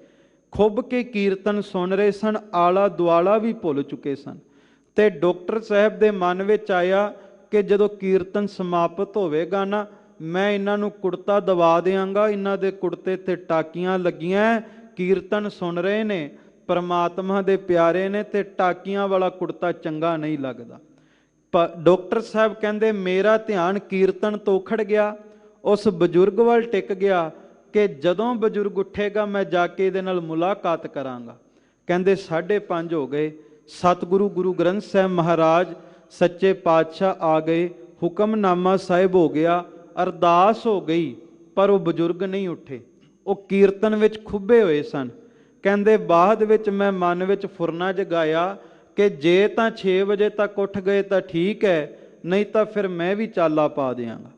ਖੁੱਭ ਕੇ ਕੀਰਤਨ ਸੁਣ ਰਹੇ ਸਨ, ਆਲਾ ਦੁਆਲਾ ਵੀ ਭੁੱਲ ਚੁੱਕੇ ਸਨ। ਤੇ ਡਾਕਟਰ ਸਾਹਿਬ ਦੇ ਮਨ ਵਿੱਚ ਆਇਆ ਕਿ ਜਦੋਂ ਕੀਰਤਨ ਸਮਾਪਤ ਹੋਵੇਗਾ ਨਾ, ਮੈਂ ਇਹਨਾਂ ਨੂੰ ਕੁੜਤਾ ਦਵਾ ਦਿਆਂਗਾ। ਇਹਨਾਂ ਦੇ ਕੁੜਤੇ ਤੇ ਟਾਕੀਆਂ ਲੱਗੀਆਂ, ਕੀਰਤਨ ਸੁਣ ਰਹੇ ਨੇ, ਪਰਮਾਤਮਾ ਦੇ ਪਿਆਰੇ ਨੇ, ਤੇ ਟਾਕੀਆਂ ਵਾਲਾ ਕੁੜਤਾ ਚੰਗਾ ਨਹੀਂ ਲੱਗਦਾ। ਡਾਕਟਰ ਸਾਹਿਬ ਕਹਿੰਦੇ ਮੇਰਾ ਧਿਆਨ ਕੀਰਤਨ ਤੋਂ ਖੜ ਗਿਆ, ਉਸ ਬਜ਼ੁਰਗ ਵੱਲ ਟਿਕ ਗਿਆ ਕਿ ਜਦੋਂ ਬਜ਼ੁਰਗ ਉੱਠੇਗਾ ਮੈਂ ਜਾ ਕੇ ਇਹਦੇ ਨਾਲ ਮੁਲਾਕਾਤ ਕਰਾਂਗਾ। ਕਹਿੰਦੇ 5:30 ਹੋ ਗਏ। ਸਤਿਗੁਰੂ ਗੁਰੂ ਗ੍ਰੰਥ ਸਾਹਿਬ ਮਹਾਰਾਜ ਸੱਚੇ ਪਾਤਸ਼ਾਹ ਆ ਗਏ। ਹੁਕਮਨਾਮਾ ਸਾਹਿਬ ਹੋ ਗਿਆ, ਅਰਦਾਸ ਹੋ ਗਈ, ਪਰ ਉਹ ਬਜ਼ੁਰਗ ਨਹੀਂ ਉੱਠੇ। ਉਹ ਕੀਰਤਨ ਵਿੱਚ ਖੁੱਭੇ ਹੋਏ ਸਨ। ਕਹਿੰਦੇ ਬਾਅਦ ਵਿੱਚ ਮੈਂ ਮਨ ਵਿੱਚ ਫੁਰਨਾ ਜਗਾਇਆ ਕਿ ਜੇ ਤਾਂ 6 ਵਜੇ ਤੱਕ ਉੱਠ ਗਏ ਤਾਂ ਠੀਕ ਹੈ, ਨਹੀਂ ਤਾਂ ਫਿਰ ਮੈਂ ਵੀ ਚਾਲਾ ਪਾ ਦਿਆਂਗਾ।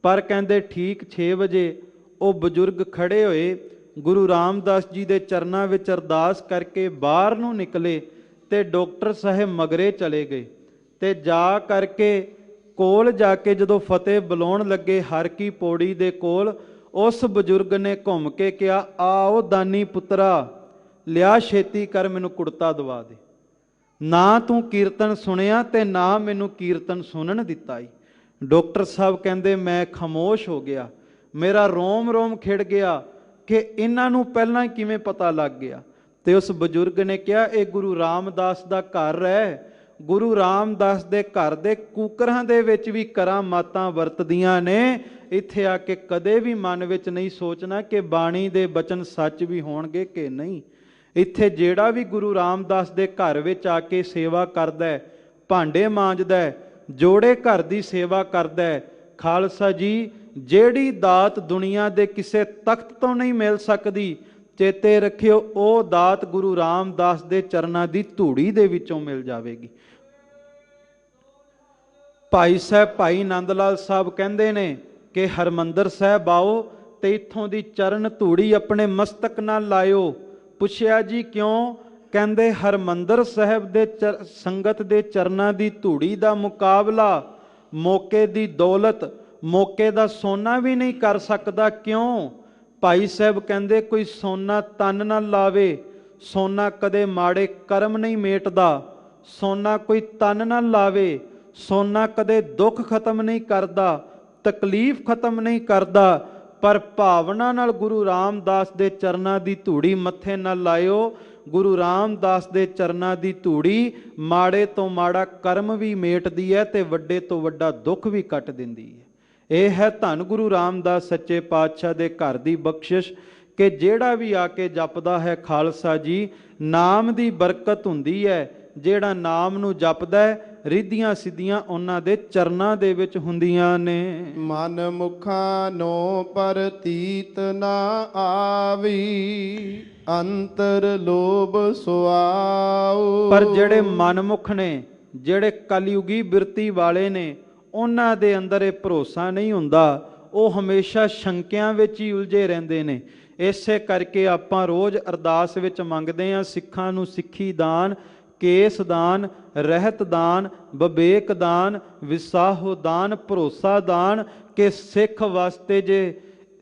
ਪਰ ਕਹਿੰਦੇ ਠੀਕ 6 ਵਜੇ ਉਹ ਬਜ਼ੁਰਗ ਖੜੇ ਹੋਏ, ਗੁਰੂ ਰਾਮਦਾਸ ਜੀ ਦੇ ਚਰਨਾਂ ਵਿੱਚ ਅਰਦਾਸ ਕਰਕੇ ਬਾਹਰ ਨੂੰ ਨਿਕਲੇ ਤੇ ਡਾਕਟਰ ਸਾਹਿਬ ਮਗਰੇ ਚਲੇ ਗਏ। ਤੇ ਜਾ ਕਰਕੇ ਕੋਲ ਜਾ ਕੇ ਜਦੋਂ ਫਤਿਹ ਬੁਲਾਉਣ ਲੱਗੇ ਹਰ ਕੀ ਪੌੜੀ ਦੇ ਕੋਲ, ਉਸ ਬਜ਼ੁਰਗ ਨੇ ਘੁੰਮ ਕੇ ਕਿਹਾ, ਆਓ ਦਾਨੀ ਪੁੱਤਰਾ, ਲਿਆ ਛੇਤੀ ਕਰ ਮੈਨੂੰ ਕੁੜਤਾ ਦਵਾ ਦੇ। ਨਾ ਤੂੰ ਕੀਰਤਨ ਸੁਣਿਆ ਤੇ ਨਾ ਮੈਨੂੰ ਕੀਰਤਨ ਸੁਣਨ ਦਿੱਤਾ। ਡਾਕਟਰ ਸਾਹਿਬ ਕਹਿੰਦੇ ਮੈਂ ਖਾਮੋਸ਼ ਹੋ ਗਿਆ। ਮੇਰਾ ਰੋਮ ਰੋਮ ਖਿੜ ਗਿਆ ਕਿ ਇਹਨਾਂ ਨੂੰ ਪਹਿਲਾਂ ਕਿਵੇਂ ਪਤਾ ਲੱਗ ਗਿਆ। ਤੇ ਉਸ ਬਜ਼ੁਰਗ ਨੇ ਕਿਹਾ ਇਹ ਗੁਰੂ ਰਾਮਦਾਸ ਦਾ ਘਰ ਹੈ, ਗੁਰੂ ਰਾਮਦਾਸ ਦੇ ਘਰ ਦੇ ਕੂਕਰਾਂ ਦੇ ਵਿੱਚ ਵੀ ਕਰਾਮਾਤਾਂ ਵਰਤਦੀਆਂ ਨੇ। ਇੱਥੇ ਆ ਕੇ ਕਦੇ ਵੀ ਮਨ ਵਿੱਚ ਨਹੀਂ ਸੋਚਣਾ ਕਿ ਬਾਣੀ ਦੇ ਬਚਨ ਸੱਚ ਵੀ ਹੋਣਗੇ ਕਿ ਨਹੀਂ। ਇੱਥੇ ਜਿਹੜਾ ਵੀ ਗੁਰੂ ਰਾਮਦਾਸ ਦੇ ਘਰ ਵਿੱਚ ਆ ਕੇ ਸੇਵਾ ਕਰਦਾ, ਭਾਂਡੇ ਮਾਂਜਦਾ, ਜੋੜੇ ਘਰ ਦੀ ਸੇਵਾ ਕਰਦਾ, ਖਾਲਸਾ ਜੀ ਜਿਹੜੀ ਦਾਤ ਦੁਨੀਆ ਦੇ ਕਿਸੇ ਤਖਤ ਤੋਂ ਨਹੀਂ ਮਿਲ ਸਕਦੀ, ਚੇਤੇ ਰੱਖਿਓ ਉਹ ਦਾਤ ਗੁਰੂ ਰਾਮਦਾਸ ਦੇ ਚਰਨਾਂ ਦੀ ਧੂੜੀ ਦੇ ਵਿੱਚੋਂ ਮਿਲ ਜਾਵੇਗੀ। ਭਾਈ ਸਾਹਿਬ ਭਾਈ ਨੰਦ ਲਾਲ ਸਾਹਿਬ ਕਹਿੰਦੇ ਨੇ ਕਿ ਹਰਮੰਦਰ ਸਾਹਿਬ ਆਓ ਤੇ ਇੱਥੋਂ ਦੀ ਚਰਨ ਧੂੜੀ ਆਪਣੇ ਮਸਤਕ ਨਾਲ ਲਾਇਓ। ਪੁੱਛਿਆ ਜੀ ਕਿਉਂ? ਕਹਿੰਦੇ ਹਰਮੰਦਰ ਸਾਹਿਬ ਦੇ ਸੰਗਤ ਦੇ ਚਰਨਾਂ ਦੀ ਧੂੜੀ ਦਾ ਮੁਕਾਬਲਾ ਮੌਕੇ ਦੀ ਦੌਲਤ, ਮੌਕੇ ਦਾ ਸੋਨਾ ਵੀ ਨਹੀਂ ਕਰ ਸਕਦਾ। ਕਿਉਂ? ਭਾਈ ਸਾਹਿਬ ਕਹਿੰਦੇ ਕੋਈ ਸੋਨਾ ਤਨ ਨਾਲ ਲਾਵੇ, ਸੋਨਾ ਕਦੇ ਮਾੜੇ ਕਰਮ ਨਹੀਂ ਮੇਟਦਾ। ਸੋਨਾ ਕੋਈ ਤਨ ਨਾਲ ਲਾਵੇ, ਸੋਨਾ ਕਦੇ ਦੁੱਖ ਖਤਮ ਨਹੀਂ ਕਰਦਾ, ਤਕਲੀਫ ਖਤਮ ਨਹੀਂ ਕਰਦਾ। ਪਰ ਭਾਵਨਾ ਨਾਲ ਗੁਰੂ ਰਾਮਦਾਸ ਦੇ ਚਰਨਾਂ ਦੀ ਧੂੜੀ ਮੱਥੇ ਨਾਲ ਲਾਇਓ। ਗੁਰੂ ਰਾਮਦਾਸ ਦੇ ਚਰਨਾਂ ਦੀ ਧੂੜੀ ਮਾੜੇ ਤੋਂ ਮਾੜਾ ਕਰਮ ਵੀ ਮੇਟਦੀ ਹੈ ਤੇ ਵੱਡੇ ਤੋਂ ਵੱਡਾ ਦੁੱਖ ਵੀ ਕੱਟ ਦਿੰਦੀ ਹੈ। ਇਹ ਹੈ ਧੰਨ ਗੁਰੂ ਰਾਮਦਾਸ ਸੱਚੇ ਪਾਤਸ਼ਾਹ ਦੇ ਘਰ ਦੀ ਬਖਸ਼ਿਸ਼ ਕਿ ਜਿਹੜਾ ਵੀ ਆ ਕੇ ਜਪਦਾ ਹੈ ਖਾਲਸਾ ਜੀ, ਨਾਮ ਦੀ ਬਰਕਤ ਹੁੰਦੀ ਹੈ। ਜਿਹੜਾ ਨਾਮ ਨੂੰ ਜਪਦਾ ਹੈ, ਰਿੱਧੀਆਂ ਸਿੱਧੀਆਂ ਉਹਨਾਂ ਦੇ ਚਰਨਾਂ ਦੇ ਵਿੱਚ ਹੁੰਦੀਆਂ ਨੇ। ਮਨ ਮੁਖਾਂ ਨੋ ਪ੍ਰਤੀਤ ਨਾ ਆਵੀ, ਅੰਤਰ ਲੋਭ ਸੁਆਉ। ਪਰ ਜਿਹੜੇ ਮਨਮੁਖ ਨੇ, ਜਿਹੜੇ ਕਲਯੁਗੀ ਬਿਰਤੀ ਵਾਲੇ ਨੇ, ਉਹਨਾਂ ਦੇ ਅੰਦਰ ਇਹ ਭਰੋਸਾ ਨਹੀਂ ਹੁੰਦਾ। ਉਹ ਹਮੇਸ਼ਾ ਸ਼ੰਕਿਆਂ ਵਿੱਚ ਹੀ ਉਲਝੇ ਰਹਿੰਦੇ ਨੇ। ਇਸੇ ਕਰਕੇ ਆਪਾਂ ਰੋਜ਼ ਅਰਦਾਸ ਵਿੱਚ ਮੰਗਦੇ ਹਾਂ, ਸਿੱਖਾਂ ਨੂੰ ਸਿੱਖੀ ਦਾਨ, ਕੇਸ ਦਾਨ, ਰਹਿਤ ਦਾਨ, ਵਿਵੇਕ ਦਾਨ, ਵਿਸਾਹੋ ਦਾਨ, ਭਰੋਸਾ ਦਾਨ, ਕਿ ਸਿੱਖ ਵਾਸਤੇ ਜੇ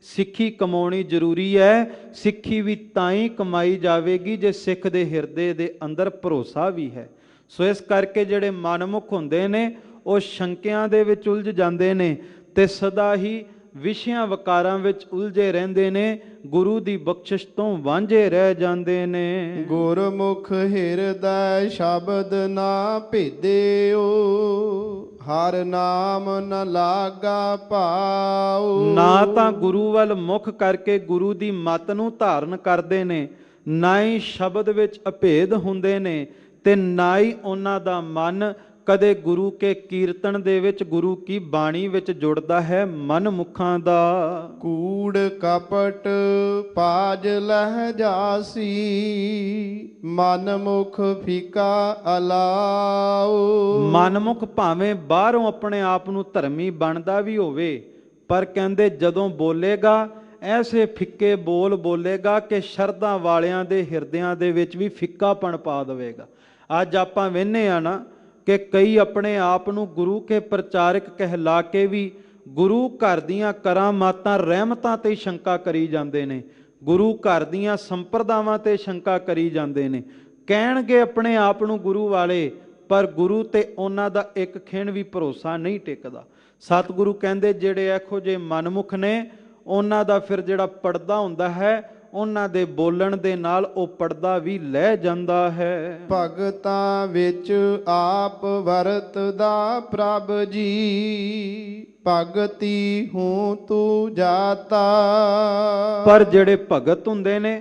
ਸਿੱਖੀ ਕਮਾਉਣੀ ਜ਼ਰੂਰੀ ਹੈ, ਸਿੱਖੀ ਵੀ ਤਾਂ ਹੀ ਕਮਾਈ ਜਾਵੇਗੀ ਜੇ ਸਿੱਖ ਦੇ ਹਿਰਦੇ ਦੇ ਅੰਦਰ ਭਰੋਸਾ ਵੀ ਹੈ। ਸੋ ਇਸ ਕਰਕੇ ਜਿਹੜੇ ਮਨਮੁਖ ਹੁੰਦੇ ਨੇ ਉਹ ਸ਼ੰਕਿਆਂ ਦੇ ਵਿੱਚ ਉਲਝ ਜਾਂਦੇ ਨੇ ਤੇ ਸਦਾ ਹੀ ਵਿਸ਼ਿਆਂ ਵਕਾਰਾਂ ਵਿੱਚ ਉਲਝੇ ਰਹਿੰਦੇ ਨੇ, ਗੁਰੂ ਦੀ ਬਖਸ਼ਿਸ਼ ਤੋਂ ਵਾਂਝੇ ਰਹਿ ਜਾਂਦੇ ਨੇ। ਗੁਰਮੁਖ ਹਿਰਦੈ ਸ਼ਬਦ ਨਾ ਭੇਦਿਓ, ਹਰ ਨਾਮ ਨ ਲਾਗਾ ਭਾਉ। ਨਾ ਤਾਂ ਗੁਰੂ ਵੱਲ ਮੁਖ ਕਰਕੇ ਗੁਰੂ ਦੀ ਮੱਤ ਨੂੰ ਧਾਰਨ ਕਰਦੇ ਨੇ, ਨਾ ਹੀ ਸ਼ਬਦ ਵਿੱਚ ਅਭੇਦ ਹੁੰਦੇ ਨੇ, ਤੇ ਨਾ ਹੀ ਉਹਨਾਂ ਦਾ ਮਨ ਕਦੇ ਗੁਰੂ ਕੇ ਕੀਰਤਨ ਦੇ ਵਿੱਚ, ਗੁਰੂ ਕੀ ਬਾਣੀ ਵਿੱਚ ਜੁੜਦਾ ਹੈ। ਮਨ ਮੁਖਾਂ ਦਾ ਕੂੜ ਕਪਟ ਪਾਜ ਲਹਿ ਜਾਸੀ, ਮਨ ਮੁਖ ਫੀਕਾ ਅਲਾਉ। ਮਨਮੁਖ ਭਾਵੇਂ ਬਾਹਰੋਂ ਆਪਣੇ ਆਪ ਨੂੰ ਧਰਮੀ ਬਣਦਾ ਵੀ ਹੋਵੇ, ਪਰ ਕਹਿੰਦੇ ਜਦੋਂ ਬੋਲੇਗਾ ਐਸੇ ਫਿੱਕੇ ਬੋਲ ਬੋਲੇਗਾ ਕਿ ਸ਼ਰਧਾ ਵਾਲਿਆਂ ਦੇ ਹਿਰਦਿਆਂ ਦੇ ਵਿੱਚ ਵੀ ਫਿੱਕਾਪਣ ਪਾ ਦੇਵੇਗਾ। ਅੱਜ ਆਪਾਂ ਵੇਖਦੇ ਆ ਨਾ ਕਿ ਕਈ ਆਪਣੇ ਆਪ ਨੂੰ ਗੁਰੂ ਕੇ ਪ੍ਰਚਾਰਕ ਕਹਿਲਾ ਕੇ ਵੀ ਗੁਰੂ ਘਰ ਦੀਆਂ ਕਰਾਮਾਤਾਂ, ਰਹਿਮਤਾਂ ਤੇ ਸ਼ੰਕਾ ਕਰੀ ਜਾਂਦੇ ਨੇ, ਗੁਰੂ ਘਰ ਦੀਆਂ ਸੰਪਰਦਾਵਾਂ ਤੇ ਸ਼ੰਕਾ ਕਰੀ ਜਾਂਦੇ ਨੇ। ਕਹਿਣਗੇ ਆਪਣੇ ਆਪ ਨੂੰ ਗੁਰੂ ਵਾਲੇ, ਪਰ ਗੁਰੂ ਤੇ ਉਹਨਾਂ ਦਾ ਇੱਕ ਖਿਣ ਵੀ ਭਰੋਸਾ ਨਹੀਂ ਟਿਕਦਾ। ਸਤਿਗੁਰੂ ਕਹਿੰਦੇ ਜਿਹੜੇ ਇਹੋ ਜਿਹੇ ਮਨਮੁਖ ਨੇ, ਉਹਨਾਂ ਦਾ ਫਿਰ ਜਿਹੜਾ ਪਰਦਾ ਹੁੰਦਾ ਹੈ, ਉਹਨਾਂ ਦੇ ਬੋਲਣ ਦੇ ਨਾਲ ਉਹ ਪਰਦਾ ਵੀ ਲੈ ਜਾਂਦਾ ਹੈ। ਭਗਤਾਂ ਵਿੱਚ ਆਪ ਵਰਤਦਾ ਪ੍ਰਭ ਜੀ, ਭਗਤੀ ਹੂੰ ਤੂੰ ਜਾਤਾ। ਪਰ ਜਿਹੜੇ ਭਗਤ ਹੁੰਦੇ ਨੇ,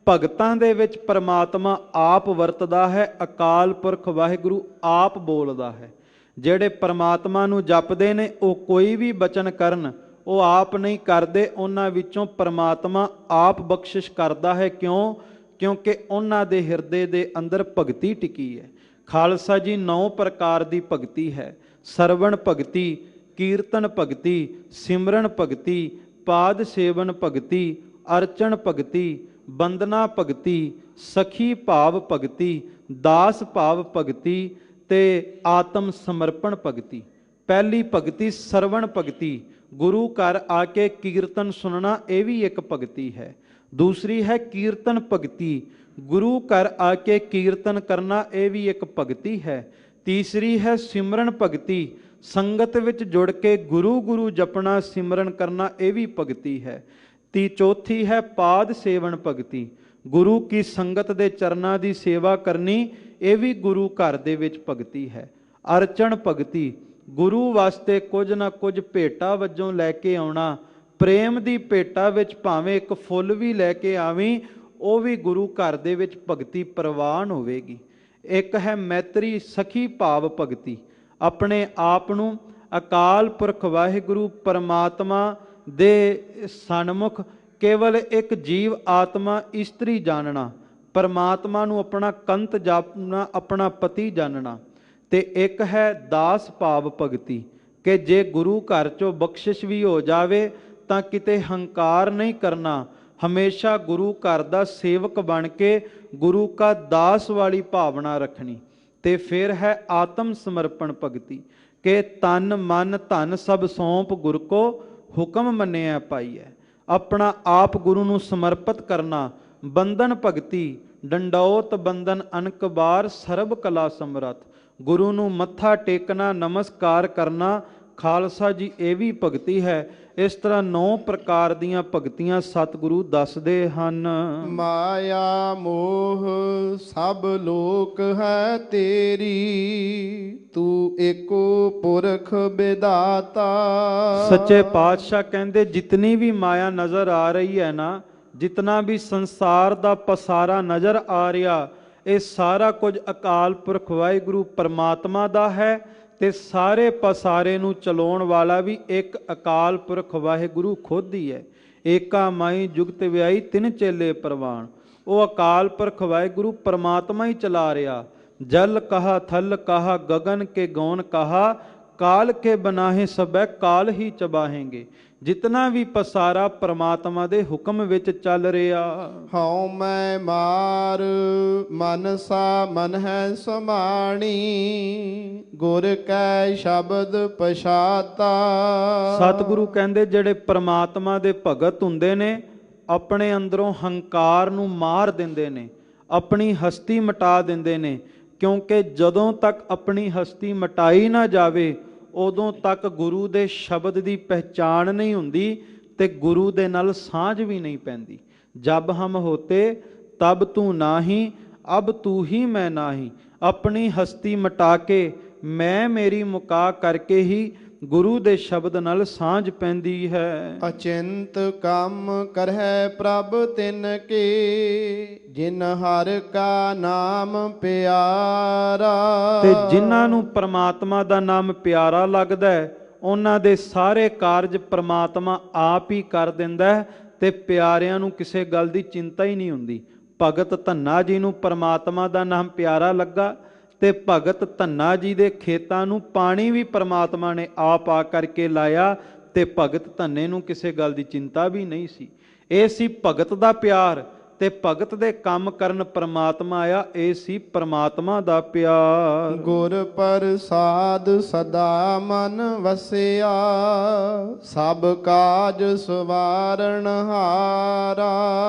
ਭਗਤਾਂ ਦੇ ਵਿੱਚ ਪਰਮਾਤਮਾ ਆਪ ਵਰਤਦਾ ਹੈ, ਅਕਾਲ ਪੁਰਖ ਵਾਹਿਗੁਰੂ ਆਪ ਬੋਲਦਾ ਹੈ। ਜਿਹੜੇ ਪਰਮਾਤਮਾ ਨੂੰ ਜਪਦੇ ਨੇ ਉਹ ਕੋਈ ਵੀ ਬਚਨ ਕਰਨ, ਉਹ ਆਪ ਨਹੀਂ ਕਰਦੇ, ਉਹਨਾਂ ਵਿੱਚੋਂ ਪਰਮਾਤਮਾ ਆਪ ਬਖਸ਼ਿਸ਼ ਕਰਦਾ ਹੈ। ਕਿਉਂ? ਕਿਉਂਕਿ ਉਹਨਾਂ ਦੇ ਹਿਰਦੇ ਦੇ ਅੰਦਰ ਭਗਤੀ ਟਿਕੀ ਹੈ। ਖਾਲਸਾ ਜੀ 9 ਪ੍ਰਕਾਰ ਦੀ ਭਗਤੀ ਹੈ। ਸਰਵਣ ਭਗਤੀ, ਕੀਰਤਨ ਭਗਤੀ, ਸਿਮਰਨ ਭਗਤੀ, ਪਾਦ ਸੇਵਨ ਭਗਤੀ, ਅਰਚਨ ਭਗਤੀ, ਬੰਦਨਾ ਭਗਤੀ, ਸਖੀ ਭਾਵ ਭਗਤੀ, ਦਾਸ ਭਾਵ ਭਗਤੀ ਤੇ ਆਤਮ ਸਮਰਪਣ ਭਗਤੀ। ਪਹਿਲੀ ਭਗਤੀ ਸਰਵਣ ਭਗਤੀ, ਗੁਰੂ ਘਰ ਆ ਕੇ ਕੀਰਤਨ ਸੁਣਨਾ, ਇਹ ਵੀ ਇੱਕ ਭਗਤੀ ਹੈ। ਦੂਸਰੀ ਹੈ ਕੀਰਤਨ ਭਗਤੀ, ਗੁਰੂ ਘਰ ਆ ਕੇ ਕੀਰਤਨ ਕਰਨਾ, ਇਹ ਵੀ ਇੱਕ ਭਗਤੀ ਹੈ। ਤੀਸਰੀ ਹੈ ਸਿਮਰਨ ਭਗਤੀ, ਸੰਗਤ ਵਿੱਚ ਜੁੜ ਕੇ ਗੁਰੂ ਗੁਰੂ ਜਪਣਾ, ਸਿਮਰਨ ਕਰਨਾ, ਇਹ ਵੀ ਭਗਤੀ ਹੈ। ਚੌਥੀ ਹੈ ਪਾਦ ਸੇਵਨ ਭਗਤੀ, ਗੁਰੂ ਕੀ ਸੰਗਤ ਦੇ ਚਰਨਾਂ ਦੀ ਸੇਵਾ ਕਰਨੀ, ਇਹ ਵੀ ਗੁਰੂ ਘਰ ਦੇ ਵਿੱਚ ਭਗਤੀ ਹੈ। ਅਰਚਨ ਭਗਤੀ, ਗੁਰੂ ਵਾਸਤੇ ਕੁਝ ਨਾ ਕੁਝ ਭੇਟਾ ਵਜੋਂ ਲੈ ਕੇ ਆਉਣਾ। ਪ੍ਰੇਮ ਦੀ ਭੇਟਾ ਵਿੱਚ ਭਾਵੇਂ ਇੱਕ ਫੁੱਲ ਵੀ ਲੈ ਕੇ ਆਵੀਂ, ਉਹ ਵੀ ਗੁਰੂ ਘਰ ਦੇ ਵਿੱਚ ਭਗਤੀ ਪ੍ਰਵਾਨ ਹੋਵੇਗੀ। ਇੱਕ ਹੈ ਮੈਤਰੀ ਸਖੀ ਭਾਵ ਭਗਤੀ, ਆਪਣੇ ਆਪ ਨੂੰ ਅਕਾਲ ਪੁਰਖ ਵਾਹਿਗੁਰੂ ਪਰਮਾਤਮਾ ਦੇ ਸਨਮੁਖ ਕੇਵਲ ਇੱਕ ਜੀਵ ਆਤਮਾ ਇਸਤਰੀ ਜਾਣਨਾ, ਪਰਮਾਤਮਾ ਨੂੰ ਆਪਣਾ ਕੰਤ ਜਾਣਨਾ, ਆਪਣਾ ਪਤੀ ਜਾਣਨਾ। ਤੇ ਇੱਕ ਹੈ ਦਾਸ ਭਾਵ ਭਗਤੀ, ਕਿ ਜੇ ਗੁਰੂ ਘਰ ਚੋਂ ਬਖਸ਼ਿਸ਼ ਵੀ ਹੋ ਜਾਵੇ ਤਾਂ ਕਿਤੇ ਹੰਕਾਰ ਨਹੀਂ ਕਰਨਾ, ਹਮੇਸ਼ਾ ਗੁਰੂ ਘਰ ਦਾ ਸੇਵਕ ਬਣ ਕੇ ਗੁਰੂ ਕਾ ਦਾਸ ਵਾਲੀ ਭਾਵਨਾ ਰੱਖਣੀ। ਤੇ ਫਿਰ ਹੈ ਆਤਮ ਸਮਰਪਣ ਭਗਤੀ, ਕਿ ਤਨ ਮਨ ਧਨ ਸਭ ਸੌਂਪ ਗੁਰ ਕੋ ਹੁਕਮ ਮੰਨਿਆ ਪਾਈਐ। ਆਪਣਾ ਆਪ ਗੁਰੂ ਨੂੰ ਸਮਰਪਿਤ ਕਰਨਾ। ਬੰਧਨ ਭਗਤੀ, ਡੰਡੌਤ ਬੰਧਨ ਅਨਕ ਬਾਰ ਸਰਬ ਕਲਾ ਸਮਰੱਥ, ਗੁਰੂ ਨੂੰ ਮੱਥਾ ਟੇਕਣਾ, ਨਮਸਕਾਰ ਕਰਨਾ। ਖਾਲਸਾ ਜੀ ਇਹ ਵੀ ਭਗਤੀ ਹੈ। ਇਸ ਤਰ੍ਹਾਂ 9 ਪ੍ਰਕਾਰ ਦੀਆਂ ਭਗਤੀਆਂ ਸਤਿਗੁਰੂ ਦੱਸਦੇ ਹਨ। ਮਾਇਆ ਮੋਹ ਸਭ ਲੋਕ ਹੈ ਤੇਰੀ, ਤੂੰ ਏਕੋ ਪੁਰਖ ਵਿਦਾਤਾ। ਸੱਚੇ ਪਾਤਸ਼ਾਹ ਕਹਿੰਦੇ ਜਿਤਨੀ ਵੀ ਮਾਇਆ ਨਜ਼ਰ ਆ ਰਹੀ ਹੈ ਨਾ, ਜਿਤਨਾ ਵੀ ਸੰਸਾਰ ਦਾ ਪਸਾਰਾ ਨਜ਼ਰ ਆ ਰਿਹਾ, ਇਹ ਸਾਰਾ ਕੁਝ ਅਕਾਲ ਪੁਰਖ ਵਾਹਿਗੁਰੂ ਪਰਮਾਤਮਾ ਦਾ ਹੈ। ਤੇ ਸਾਰੇ ਪਸਾਰੇ ਨੂੰ ਚਲਾਉਣ ਵਾਲਾ ਵੀ ਇੱਕ ਅਕਾਲ ਪੁਰਖ ਵਾਹਿਗੁਰੂ ਖੁਦ ਹੀ ਹੈ। ਏਕਾ ਮਾਈ ਜੁਗਤ ਵਿਆਈ ਤਿੰਨ ਚੇਲੇ ਪ੍ਰਵਾਨ, ਉਹ ਅਕਾਲ ਪੁਰਖ ਵਾਹਿਗੁਰੂ ਪਰਮਾਤਮਾ ਹੀ ਚਲਾ ਰਿਹਾ। ਜਲ ਕਹਾ ਥਲ ਕਹਾ ਗगन के गौन कहा, ਕਾਲ ਕੇ ਬਨਾਹੇ ਸਭੈ ਕਾਲ ਹੀ ਚਬਾਹੇਂਗੇ। ਜਿਤਨਾ ਵੀ ਪਸਾਰਾ ਪਰਮਾਤਮਾ ਦੇ ਹੁਕਮ ਵਿੱਚ ਚੱਲ ਰਿਹਾ। ਹਉ ਮੈਂ ਮਾਰ ਮਨਸਾ ਮਨ ਹੈ ਸਮਾਣੀ, ਗੁਰ ਕੈ ਸ਼ਬਦ ਪਛਾਤਾ। ਸਤਿਗੁਰੂ ਕਹਿੰਦੇ ਜਿਹੜੇ ਪਰਮਾਤਮਾ ਦੇ ਭਗਤ ਹੁੰਦੇ ਨੇ, ਆਪਣੇ ਅੰਦਰੋਂ ਹੰਕਾਰ ਨੂੰ ਮਾਰ ਦਿੰਦੇ ਨੇ, ਆਪਣੀ ਹਸਤੀ ਮਿਟਾ ਦਿੰਦੇ ਨੇ। ਕਿਉਂਕਿ ਜਦੋਂ ਤੱਕ ਆਪਣੀ ਹਸਤੀ ਮਿਟਾਈ ਨਾ ਜਾਵੇ, ਉਦੋਂ ਤੱਕ ਗੁਰੂ ਦੇ ਸ਼ਬਦ ਦੀ ਪਹਿਚਾਣ ਨਹੀਂ ਹੁੰਦੀ ਤੇ ਗੁਰੂ ਦੇ ਨਾਲ ਸਾਂਝ ਵੀ ਨਹੀਂ ਪੈਂਦੀ। ਜਬ ਹਮ ਹੋਤੇ ਤਬ ਤੂੰ ਨਾਹੀ, ਅਬ ਤੂੰ ਹੀ ਮੈਂ ਨਾਹੀ। ਆਪਣੀ ਹਸਤੀ ਮਿਟਾ ਕੇ ਮੈਂ ਮੇਰੀ ਮੁਕਾ ਕਰਕੇ ਹੀ ਗੁਰੂ ਦੇ ਸ਼ਬਦ ਨਾਲ ਸਾਂਝ ਪੈਂਦੀ ਹੈ। ਅਚਿੰਤ ਕੰਮ ਕਰਹਿ ਪ੍ਰਭ ਤਿਨ ਕੇ, ਜਿਨ ਹਰ ਕਾ ਨਾਮ ਪਿਆਰਾ। ਤੇ ਜਿਨ੍ਹਾਂ ਨੂੰ ਪ੍ਰਮਾਤਮਾ ਦਾ ਨਾਮ ਪਿਆਰਾ ਲੱਗਦਾ ਹੈ, ਉਹਨਾਂ ਦੇ ਸਾਰੇ ਕਾਰਜ ਪ੍ਰਮਾਤਮਾ ਆਪ ਹੀ ਕਰ ਦਿੰਦਾ ਹੈ ਤੇ ਪਿਆਰਿਆਂ ਨੂੰ ਕਿਸੇ ਗੱਲ ਦੀ ਚਿੰਤਾ ਹੀ ਨਹੀਂ ਹੁੰਦੀ। ਭਗਤ ਧੰਨਾ ਜੀ ਨੂੰ ਪ੍ਰਮਾਤਮਾ ਦਾ ਨਾਮ ਪਿਆਰਾ ਲੱਗਾ ਤੇ ਭਗਤ ਧੰਨਾ ਜੀ ਦੇ ਖੇਤਾਂ ਨੂੰ ਪਾਣੀ ਵੀ ਪਰਮਾਤਮਾ ਨੇ ਆਪ ਆ ਕਰਕੇ ਲਾਇਆ ਤੇ ਭਗਤ ਧੰਨੇ ਨੂੰ ਕਿਸੇ ਗੱਲ ਦੀ ਚਿੰਤਾ ਵੀ ਨਹੀਂ ਸੀ। ਇਹ ਸੀ ਭਗਤ ਦਾ ਪਿਆਰ ਤੇ ਭਗਤ ਦੇ ਕੰਮ ਕਰਨ ਪਰਮਾਤਮਾ ਆਇਆ, ਇਹ ਸੀ ਪਰਮਾਤਮਾ ਦਾ ਪਿਆਰ। ਗੁਰ ਪ੍ਰਸਾਦ ਸਦਾ ਮਨ ਵਸਿਆ, ਸਭ ਕਾਜ ਸਵਾਰਨ ਹਾਰਾ।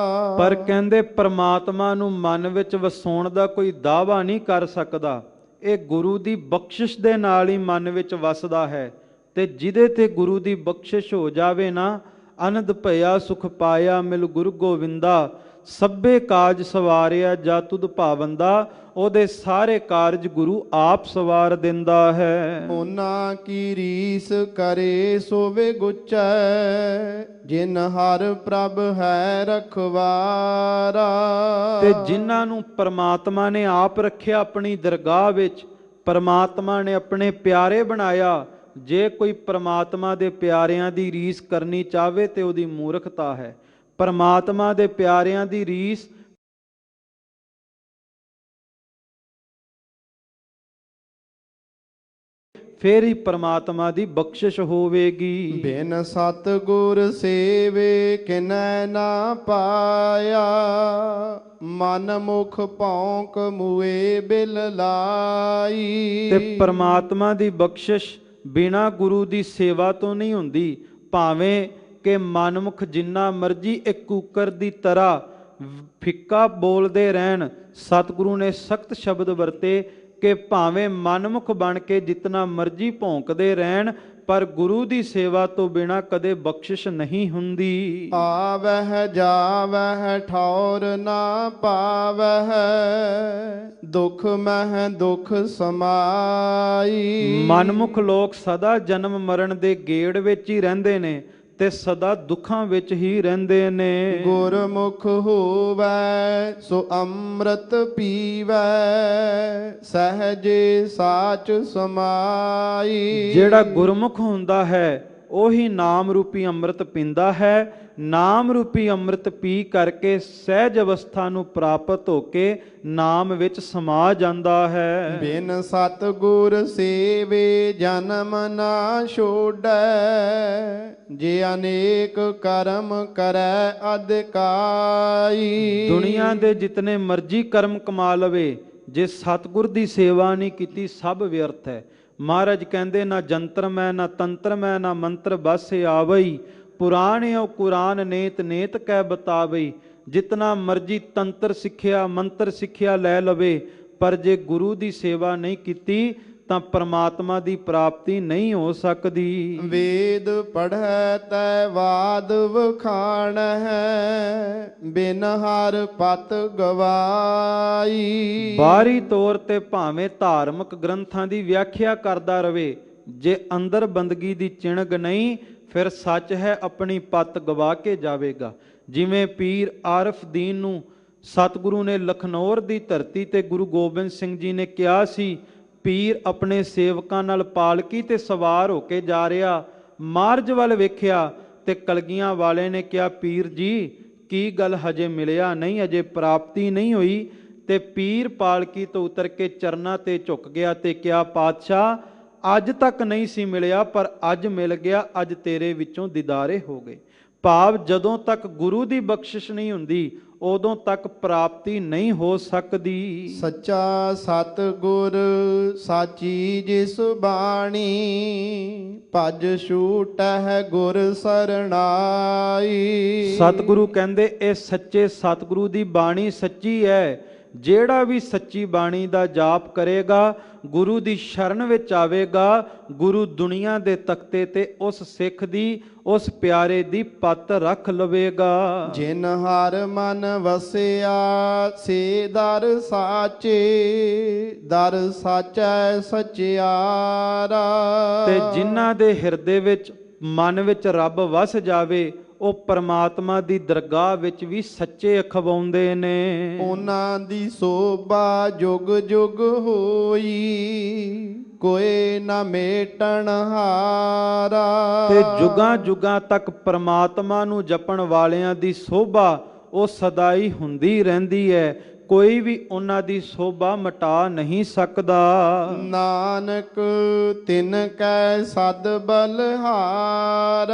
ਪਰ ਕਹਿੰਦੇ ਪਰਮਾਤਮਾ ਨੂੰ ਮਨ ਵਿੱਚ ਵਸਾਉਣ ਦਾ ਕੋਈ ਦਾਅਵਾ ਨਹੀਂ ਕਰ ਸਕਦਾ। ਇਹ ਗੁਰੂ ਦੀ ਬਖਸ਼ਿਸ਼ ਦੇ ਨਾਲ ਹੀ ਮਨ ਵਿੱਚ ਵਸਦਾ ਹੈ। ਤੇ ਜਿਹਦੇ ਤੇ ਗੁਰੂ ਦੀ ਬਖਸ਼ਿਸ਼ ਹੋ ਜਾਵੇ ਨਾ, ਅਨੰਦ ਭਇਆ ਸੁਖ ਪਾਇਆ ਮਿਲ ਗੁਰੂ ਗੋਵਿੰਦਾ, ਸਭੇ ਕਾਜ ਸਵਾਰਿਆ ਜਾ ਤੁਧ ਭਾਵੰਦਾ। ਉਹਦੇ ਸਾਰੇ ਕਾਰਜ ਗੁਰੂ ਆਪ ਸਵਾਰ ਦਿੰਦਾ ਹੈ। ਉਹਨਾਂ ਕੀ ਰੀਸ ਕਰੇ ਸੋਵੇ ਗੁਚੈ, ਜਿਨ ਹਰ ਪ੍ਰਭ ਹੈ ਰਖਵਾਰਾ। ਤੇ ਜਿਨ੍ਹਾਂ ਨੂੰ ਪਰਮਾਤਮਾ ਨੇ ਆਪ ਰੱਖਿਆ ਆਪਣੀ ਦਰਗਾਹ ਵਿੱਚ, ਪਰਮਾਤਮਾ ਨੇ ਆਪਣੇ ਪਿਆਰੇ ਬਣਾਇਆ। ਜੇ ਕੋਈ ਪਰਮਾਤਮਾ ਦੇ ਪਿਆਰਿਆਂ ਦੀ ਰੀਸ ਕਰਨੀ ਚਾਹਵੇ ਤੇ ਉਹਦੀ ਮੂਰਖਤਾ ਹੈ। ਪਰਮਾਤਮਾ ਦੇ ਪਿਆਰਿਆਂ ਦੀ ਰੀਸ ਫੇਰ ਹੀ ਪਰਮਾਤਮਾ ਦੀ ਬਖਸ਼ਿਸ਼ ਹੋਵੇਗੀ। ਬਿਨ ਸਤਿਗੁਰ ਸੇਵੇ ਕਿਨੈ ਨਾ ਪਾਇਆ, ਮਨ ਮੁਖ ਭੌਂਕ ਮੂਏ ਬਿਲ ਲਾਈ। ਤੇ ਪਰਮਾਤਮਾ ਦੀ ਬਖਸ਼ਿਸ਼ ਬਿਨਾ ਗੁਰੂ ਦੀ ਸੇਵਾ ਤੋਂ ਨਹੀਂ ਹੁੰਦੀ। ਭਾਵੇਂ ਕਿ ਮਨਮੁਖ ਜਿੰਨਾ ਮਰਜੀ ਇੱਕ ਕੂਕਰ ਦੀ ਤਰ੍ਹਾਂ ਫਿੱਕਾ ਬੋਲਦੇ ਰਹਿਣ, ਸਤਿਗੁਰੂ ਨੇ ਸਖਤ ਸ਼ਬਦ ਵਰਤੇ ਕਿ ਭਾਵੇਂ ਮਨਮੁਖ ਬਣ ਕੇ ਜਿਤਨਾ ਮਰਜੀ ਭੌਂਕਦੇ ਰਹਿਣ, ਪਰ ਗੁਰੂ ਦੀ ਸੇਵਾ ਤੋਂ ਬਿਨਾ ਕਦੇ ਬਖਸ਼ਿਸ਼ ਨਹੀਂ ਹੁੰਦੀ। ਆਵਹਿ ਜਾਵਹਿ ਠੌਰ ਨਾ ਪਾਵਹਿ, ਦੁਖ ਮਹਿ ਦੁਖ ਸਮਾਈ। ਮਨਮੁਖ ਲੋਕ ਸਦਾ ਜਨਮ ਮਰਨ ਦੇ ਗੇੜ ਵਿੱਚ ਹੀ ਰਹਿੰਦੇ ਨੇ ਤੇ ਸਦਾ ਦੁੱਖਾਂ ਵਿੱਚ ਹੀ ਰਹਿੰਦੇ ਨੇ। ਗੁਰਮੁਖ ਹੋਵੈ ਸੋ ਅੰਮ੍ਰਿਤ ਪੀਵੈ, ਸਹਜੇ ਸਾਚ ਸਮਾਈ। ਜਿਹੜਾ ਗੁਰਮੁਖ ਹੁੰਦਾ ਹੈ ਉਹੀ ਨਾਮ ਰੂਪੀ ਅੰਮ੍ਰਿਤ ਪੀਂਦਾ ਹੈ। ਨਾਮ ਰੂਪੀ ਅੰਮ੍ਰਿਤ ਪੀ ਕਰਕੇ ਸਹਿਜ ਅਵਸਥਾ ਨੂੰ ਪ੍ਰਾਪਤ ਹੋ ਕੇ ਨਾਮ ਵਿੱਚ ਸਮਾ ਜਾਂਦਾ ਹੈ। ਬਿਨ ਸਤਿਗੁਰ ਸੇਵੇ ਜਨਮ ਨਾ ਛੋੜੈ, ਜੇ ਅਨੇਕ ਕਰਮ ਕਰੈ ਅਧਿਕਾਈ। ਦੁਨੀਆ ਦੇ ਜਿਤਨੇ ਮਰਜ਼ੀ ਕਰਮ ਕਮਾ ਲਵੇ, ਜੇ ਸਤਿਗੁਰ ਦੀ ਸੇਵਾ ਨਹੀਂ ਕੀਤੀ ਸਭ ਵਿਅਰਥ ਹੈ। ਮਹਾਰਾਜ ਕਹਿੰਦੇ ਨਾ ਜੰਤਰ ਮੈਂ ਨਾ ਤੰਤਰ ਮੈਂ ਨਾ ਮੰਤਰ ਬਸ ਆਵਈ, ਪੁਰਾਣਿਓ ਕੁਰਾਨ ਨੇਤ ਨੇਤ ਕਹਿ ਬਤਾਵਈ। ਜਿਤਨਾ ਮਰਜੀ ਤੰਤਰ ਸਿੱਖਿਆ ਮੰਤਰ ਸਿੱਖਿਆ ਲੈ ਲਵੇ, ਪਰ ਜੇ ਗੁਰੂ ਦੀ ਸੇਵਾ ਨਹੀਂ ਕੀਤੀ ਤਾਂ ਪਰਮਾਤਮਾ ਦੀ ਪ੍ਰਾਪਤੀ ਨਹੀਂ ਹੋ ਸਕਦੀ। ਵੇਦ ਪੜ੍ਹੈ ਤੈ ਵਾਦ ਵਖਾਣ ਹੈ, ਬਿਨ ਹਰ ਪਤ ਗਵਾਈ। ਬਾਹਰੀ ਤੌਰ ਤੇ ਭਾਵੇਂ ਧਾਰਮਿਕ ਗ੍ਰੰਥਾਂ ਦੀ ਵਿਆਖਿਆ ਕਰਦਾ ਰਵੇ, ਜੇ ਅੰਦਰ ਬੰਦਗੀ ਦੀ ਚਿਣਗ ਨਹੀਂ ਫਿਰ ਸੱਚ ਹੈ ਆਪਣੀ ਪੱਤ ਗਵਾ ਕੇ ਜਾਵੇਗਾ। ਜਿਵੇਂ ਪੀਰ ਆਰਫ ਦੀਨ ਨੂੰ ਸਤਿਗੁਰੂ ਨੇ ਲਖਨੌਰ ਦੀ ਧਰਤੀ ਤੇ ਗੁਰੂ ਗੋਬਿੰਦ ਸਿੰਘ ਜੀ ਨੇ ਕਿਹਾ ਸੀ, ਪੀਰ ਆਪਣੇ ਸੇਵਕਾਂ ਨਾਲ ਪਾਲਕੀ ਤੇ ਸਵਾਰ ਹੋ ਕੇ ਜਾ ਰਿਹਾ, ਮਾਰਜ ਵੱਲ ਵੇਖਿਆ ਤੇ ਕਲਗੀਆਂ ਵਾਲੇ ਨੇ ਕਿਹਾ, ਪੀਰ ਜੀ ਕੀ ਗੱਲ ਹਜੇ ਮਿਲਿਆ ਨਹੀਂ, ਅਜੇ ਪ੍ਰਾਪਤੀ ਨਹੀਂ ਹੋਈ। ਤੇ ਪੀਰ ਪਾਲਕੀ ਤੋਂ ਉਤਰ ਕੇ ਚਰਨਾਂ ਤੇ ਝੁਕ ਗਿਆ ਤੇ ਕਿਹਾ, ਪਾਤਸ਼ਾਹ ਅੱਜ ਤੱਕ ਨਹੀਂ ਸੀ ਮਿਲਿਆ ਪਰ ਅੱਜ ਮਿਲ ਗਿਆ, ਅੱਜ ਤੇਰੇ ਵਿੱਚੋਂ ਦੀਦਾਰੇ ਹੋ ਗਏ। ਭਾਵ ਜਦੋਂ ਤੱਕ ਗੁਰੂ ਦੀ ਬਖਸ਼ਿਸ਼ ਨਹੀਂ ਹੁੰਦੀ ਉਦੋਂ ਤੱਕ ਪ੍ਰਾਪਤੀ ਨਹੀਂ ਹੋ ਸਕਦੀ। ਸੱਚਾ ਸਤਿਗੁਰ ਸਾਚੀ ਜਿਸ ਬਾਣੀ, ਭਜ ਛੂਟਹਿ ਗੁਰ ਸਰਣਾਈ। ਸਤਿਗੁਰੂ ਕਹਿੰਦੇ ਇਹ ਸੱਚੇ ਸਤਿਗੁਰੂ ਦੀ ਬਾਣੀ ਸੱਚੀ ਹੈ। ਜਿਹੜਾ ਵੀ ਸੱਚੀ ਬਾਣੀ ਦਾ ਜਾਪ ਕਰੇਗਾ, ਗੁਰੂ ਦੀ ਸ਼ਰਨ ਵਿੱਚ ਆਵੇਗਾ, ਗੁਰੂ ਦੁਨੀਆ ਦੇ ਤਖਤੇ ਤੇ ਉਸ ਸਿੱਖ ਦੀ ਉਸ ਪਿਆਰੇ ਦੀ ਪੱਤ ਰੱਖ ਲਵੇਗਾ। ਜਿਨ ਹਰ ਮਨ ਵਸਿਆ ਸੇ ਦਰ ਸਾਚੇ, ਦਰ ਸਾਚੈ ਸਚਿਆਰਾ। ਤੇ ਜਿਨ੍ਹਾਂ ਦੇ ਹਿਰਦੇ ਵਿੱਚ ਮਨ ਵਿੱਚ ਰੱਬ ਵਸ ਜਾਵੇ ਉਹ ਪਰਮਾਤਮਾ ਦੀ ਦਰਗਾਹ ਵਿੱਚ ਵੀ ਸੱਚੇ ਅਖਵਾਉਂਦੇ ਨੇ। ਉਹਨਾਂ ਦੀ ਸੋਭਾ ਜੁਗ ਜੁਗ ਹੋਈ, ਕੋਈ ਨਾ ਮੇਟਣ ਹਾਰਾ। ਤੇ ਜੁਗਾਂ ਜੁਗਾਂ ਤੱਕ ਪਰਮਾਤਮਾ ਨੂੰ ਜਪਣ ਵਾਲਿਆਂ ਦੀ ਸੋਭਾ ਉਹ ਸਦਾ ਹੀ ਹੁੰਦੀ ਰਹਿੰਦੀ ਹੈ, ਕੋਈ ਵੀ ਉਹਨਾਂ ਦੀ ਸੋਭਾ ਮਿਟਾ ਨਹੀਂ ਸਕਦਾ। ਨਾਨਕ ਤਿਨ ਕੈ ਸਦ ਬਲਹਾਰੈ,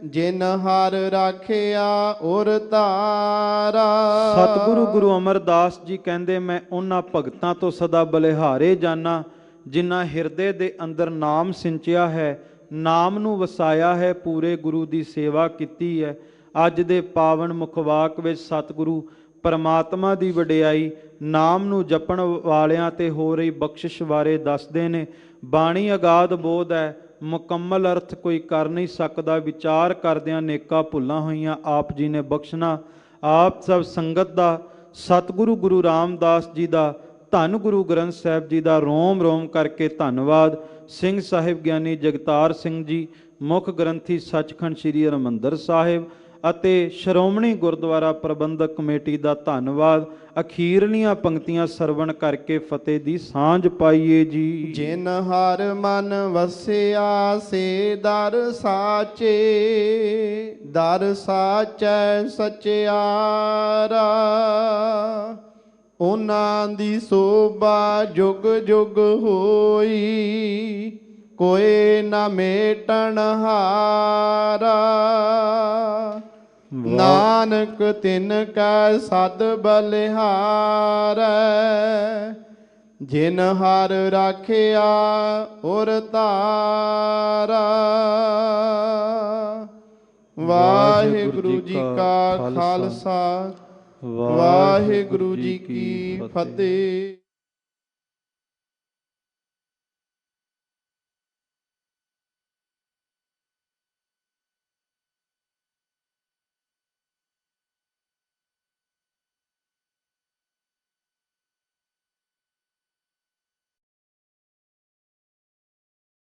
ਜਿਨ ਹਰ ਰਾਖਿਆ ਉਰ ਧਾਰਾ। ਸਤਿਗੁਰੂ ਗੁਰੂ ਅਮਰਦਾਸ ਜੀ ਕਹਿੰਦੇ, ਮੈਂ ਉਹਨਾਂ ਭਗਤਾਂ ਤੋਂ ਸਦਾ ਬਲਿਹਾਰੇ ਜਾਣਾ ਜਿਨ੍ਹਾਂ ਹਿਰਦੇ ਦੇ ਅੰਦਰ ਨਾਮ ਸਿੰਚਿਆ ਹੈ, ਨਾਮ ਨੂੰ ਵਸਾਇਆ ਹੈ, ਪੂਰੇ ਗੁਰੂ ਦੀ ਸੇਵਾ ਕੀਤੀ ਹੈ। ਅੱਜ ਦੇ ਪਾਵਨ ਮੁਖਵਾਕ ਵਿੱਚ ਸਤਿਗੁਰੂ ਪਰਮਾਤਮਾ ਦੀ ਵਡਿਆਈ, ਨਾਮ ਨੂੰ ਜਪਣ ਵਾਲਿਆਂ ਤੇ ਹੋ ਰਹੀ ਬਖਸ਼ਿਸ਼ ਬਾਰੇ ਦੱਸਦੇ ਨੇ। ਬਾਣੀ ਅਗਾਧ ਬੋਧ ਹੈ, ਮੁਕੰਮਲ ਅਰਥ ਕੋਈ ਕਰ ਨਹੀਂ ਸਕਦਾ। ਵਿਚਾਰ ਕਰਦਿਆਂ ਨੇਕਾਂ ਭੁੱਲਾਂ ਹੋਈਆਂ ਆਪ ਜੀ ਨੇ ਬਖਸ਼ਣਾ। ਆਪ ਸਭ ਸੰਗਤ ਦਾ, ਸਤਿਗੁਰੂ ਗੁਰੂ ਰਾਮਦਾਸ ਜੀ ਦਾ, ਧੰਨ ਗੁਰੂ ਗ੍ਰੰਥ ਸਾਹਿਬ ਜੀ ਦਾ ਰੋਮ ਰੋਮ ਕਰਕੇ ਧੰਨਵਾਦ। ਸਿੰਘ ਸਾਹਿਬ ਗਿਆਨੀ ਜਗਤਾਰ ਸਿੰਘ ਜੀ, ਮੁੱਖ ਗ੍ਰੰਥੀ ਸੱਚਖੰਡ ਸ੍ਰੀ ਹਰਿਮੰਦਰ ਸਾਹਿਬ ਅਤੇ ਸ਼੍ਰੋਮਣੀ ਗੁਰਦੁਆਰਾ ਪ੍ਰਬੰਧਕ ਕਮੇਟੀ ਦਾ ਧੰਨਵਾਦ। ਅਖੀਰਲੀਆਂ ਪੰਕਤੀਆਂ ਸਰਵਣ ਕਰਕੇ ਫਤਿਹ ਦੀ ਸਾਂਝ ਪਾਈਏ ਜੀ। ਜਿਨ ਹਰ ਮਨ ਵਸਿਆ ਸੇ ਦਰ ਸਾਚੇ, ਦਰ ਸਾਚੈ ਸਚਿਆਰਾ। ਉਹਨਾਂ ਦੀ ਸੋਭਾ ਜੁਗ ਜੁਗ ਹੋਈ, ਕੋਈ ਨਾ ਮੇਟਣ ਹਾਰਾ। ਨਾਨਕ ਤਿਨ ਕੈ ਸਦ ਬਲਿਹਾਰੈ, ਜਿਨ ਹਰ ਰਾਖਿਆ ਉਰ ਧਾਰਾ। ਵਾਹਿਗੁਰੂ ਜੀ ਕਾ ਖਾਲਸਾ, ਵਾਹਿਗੁਰੂ ਜੀ ਕੀ ਫਤਿਹ।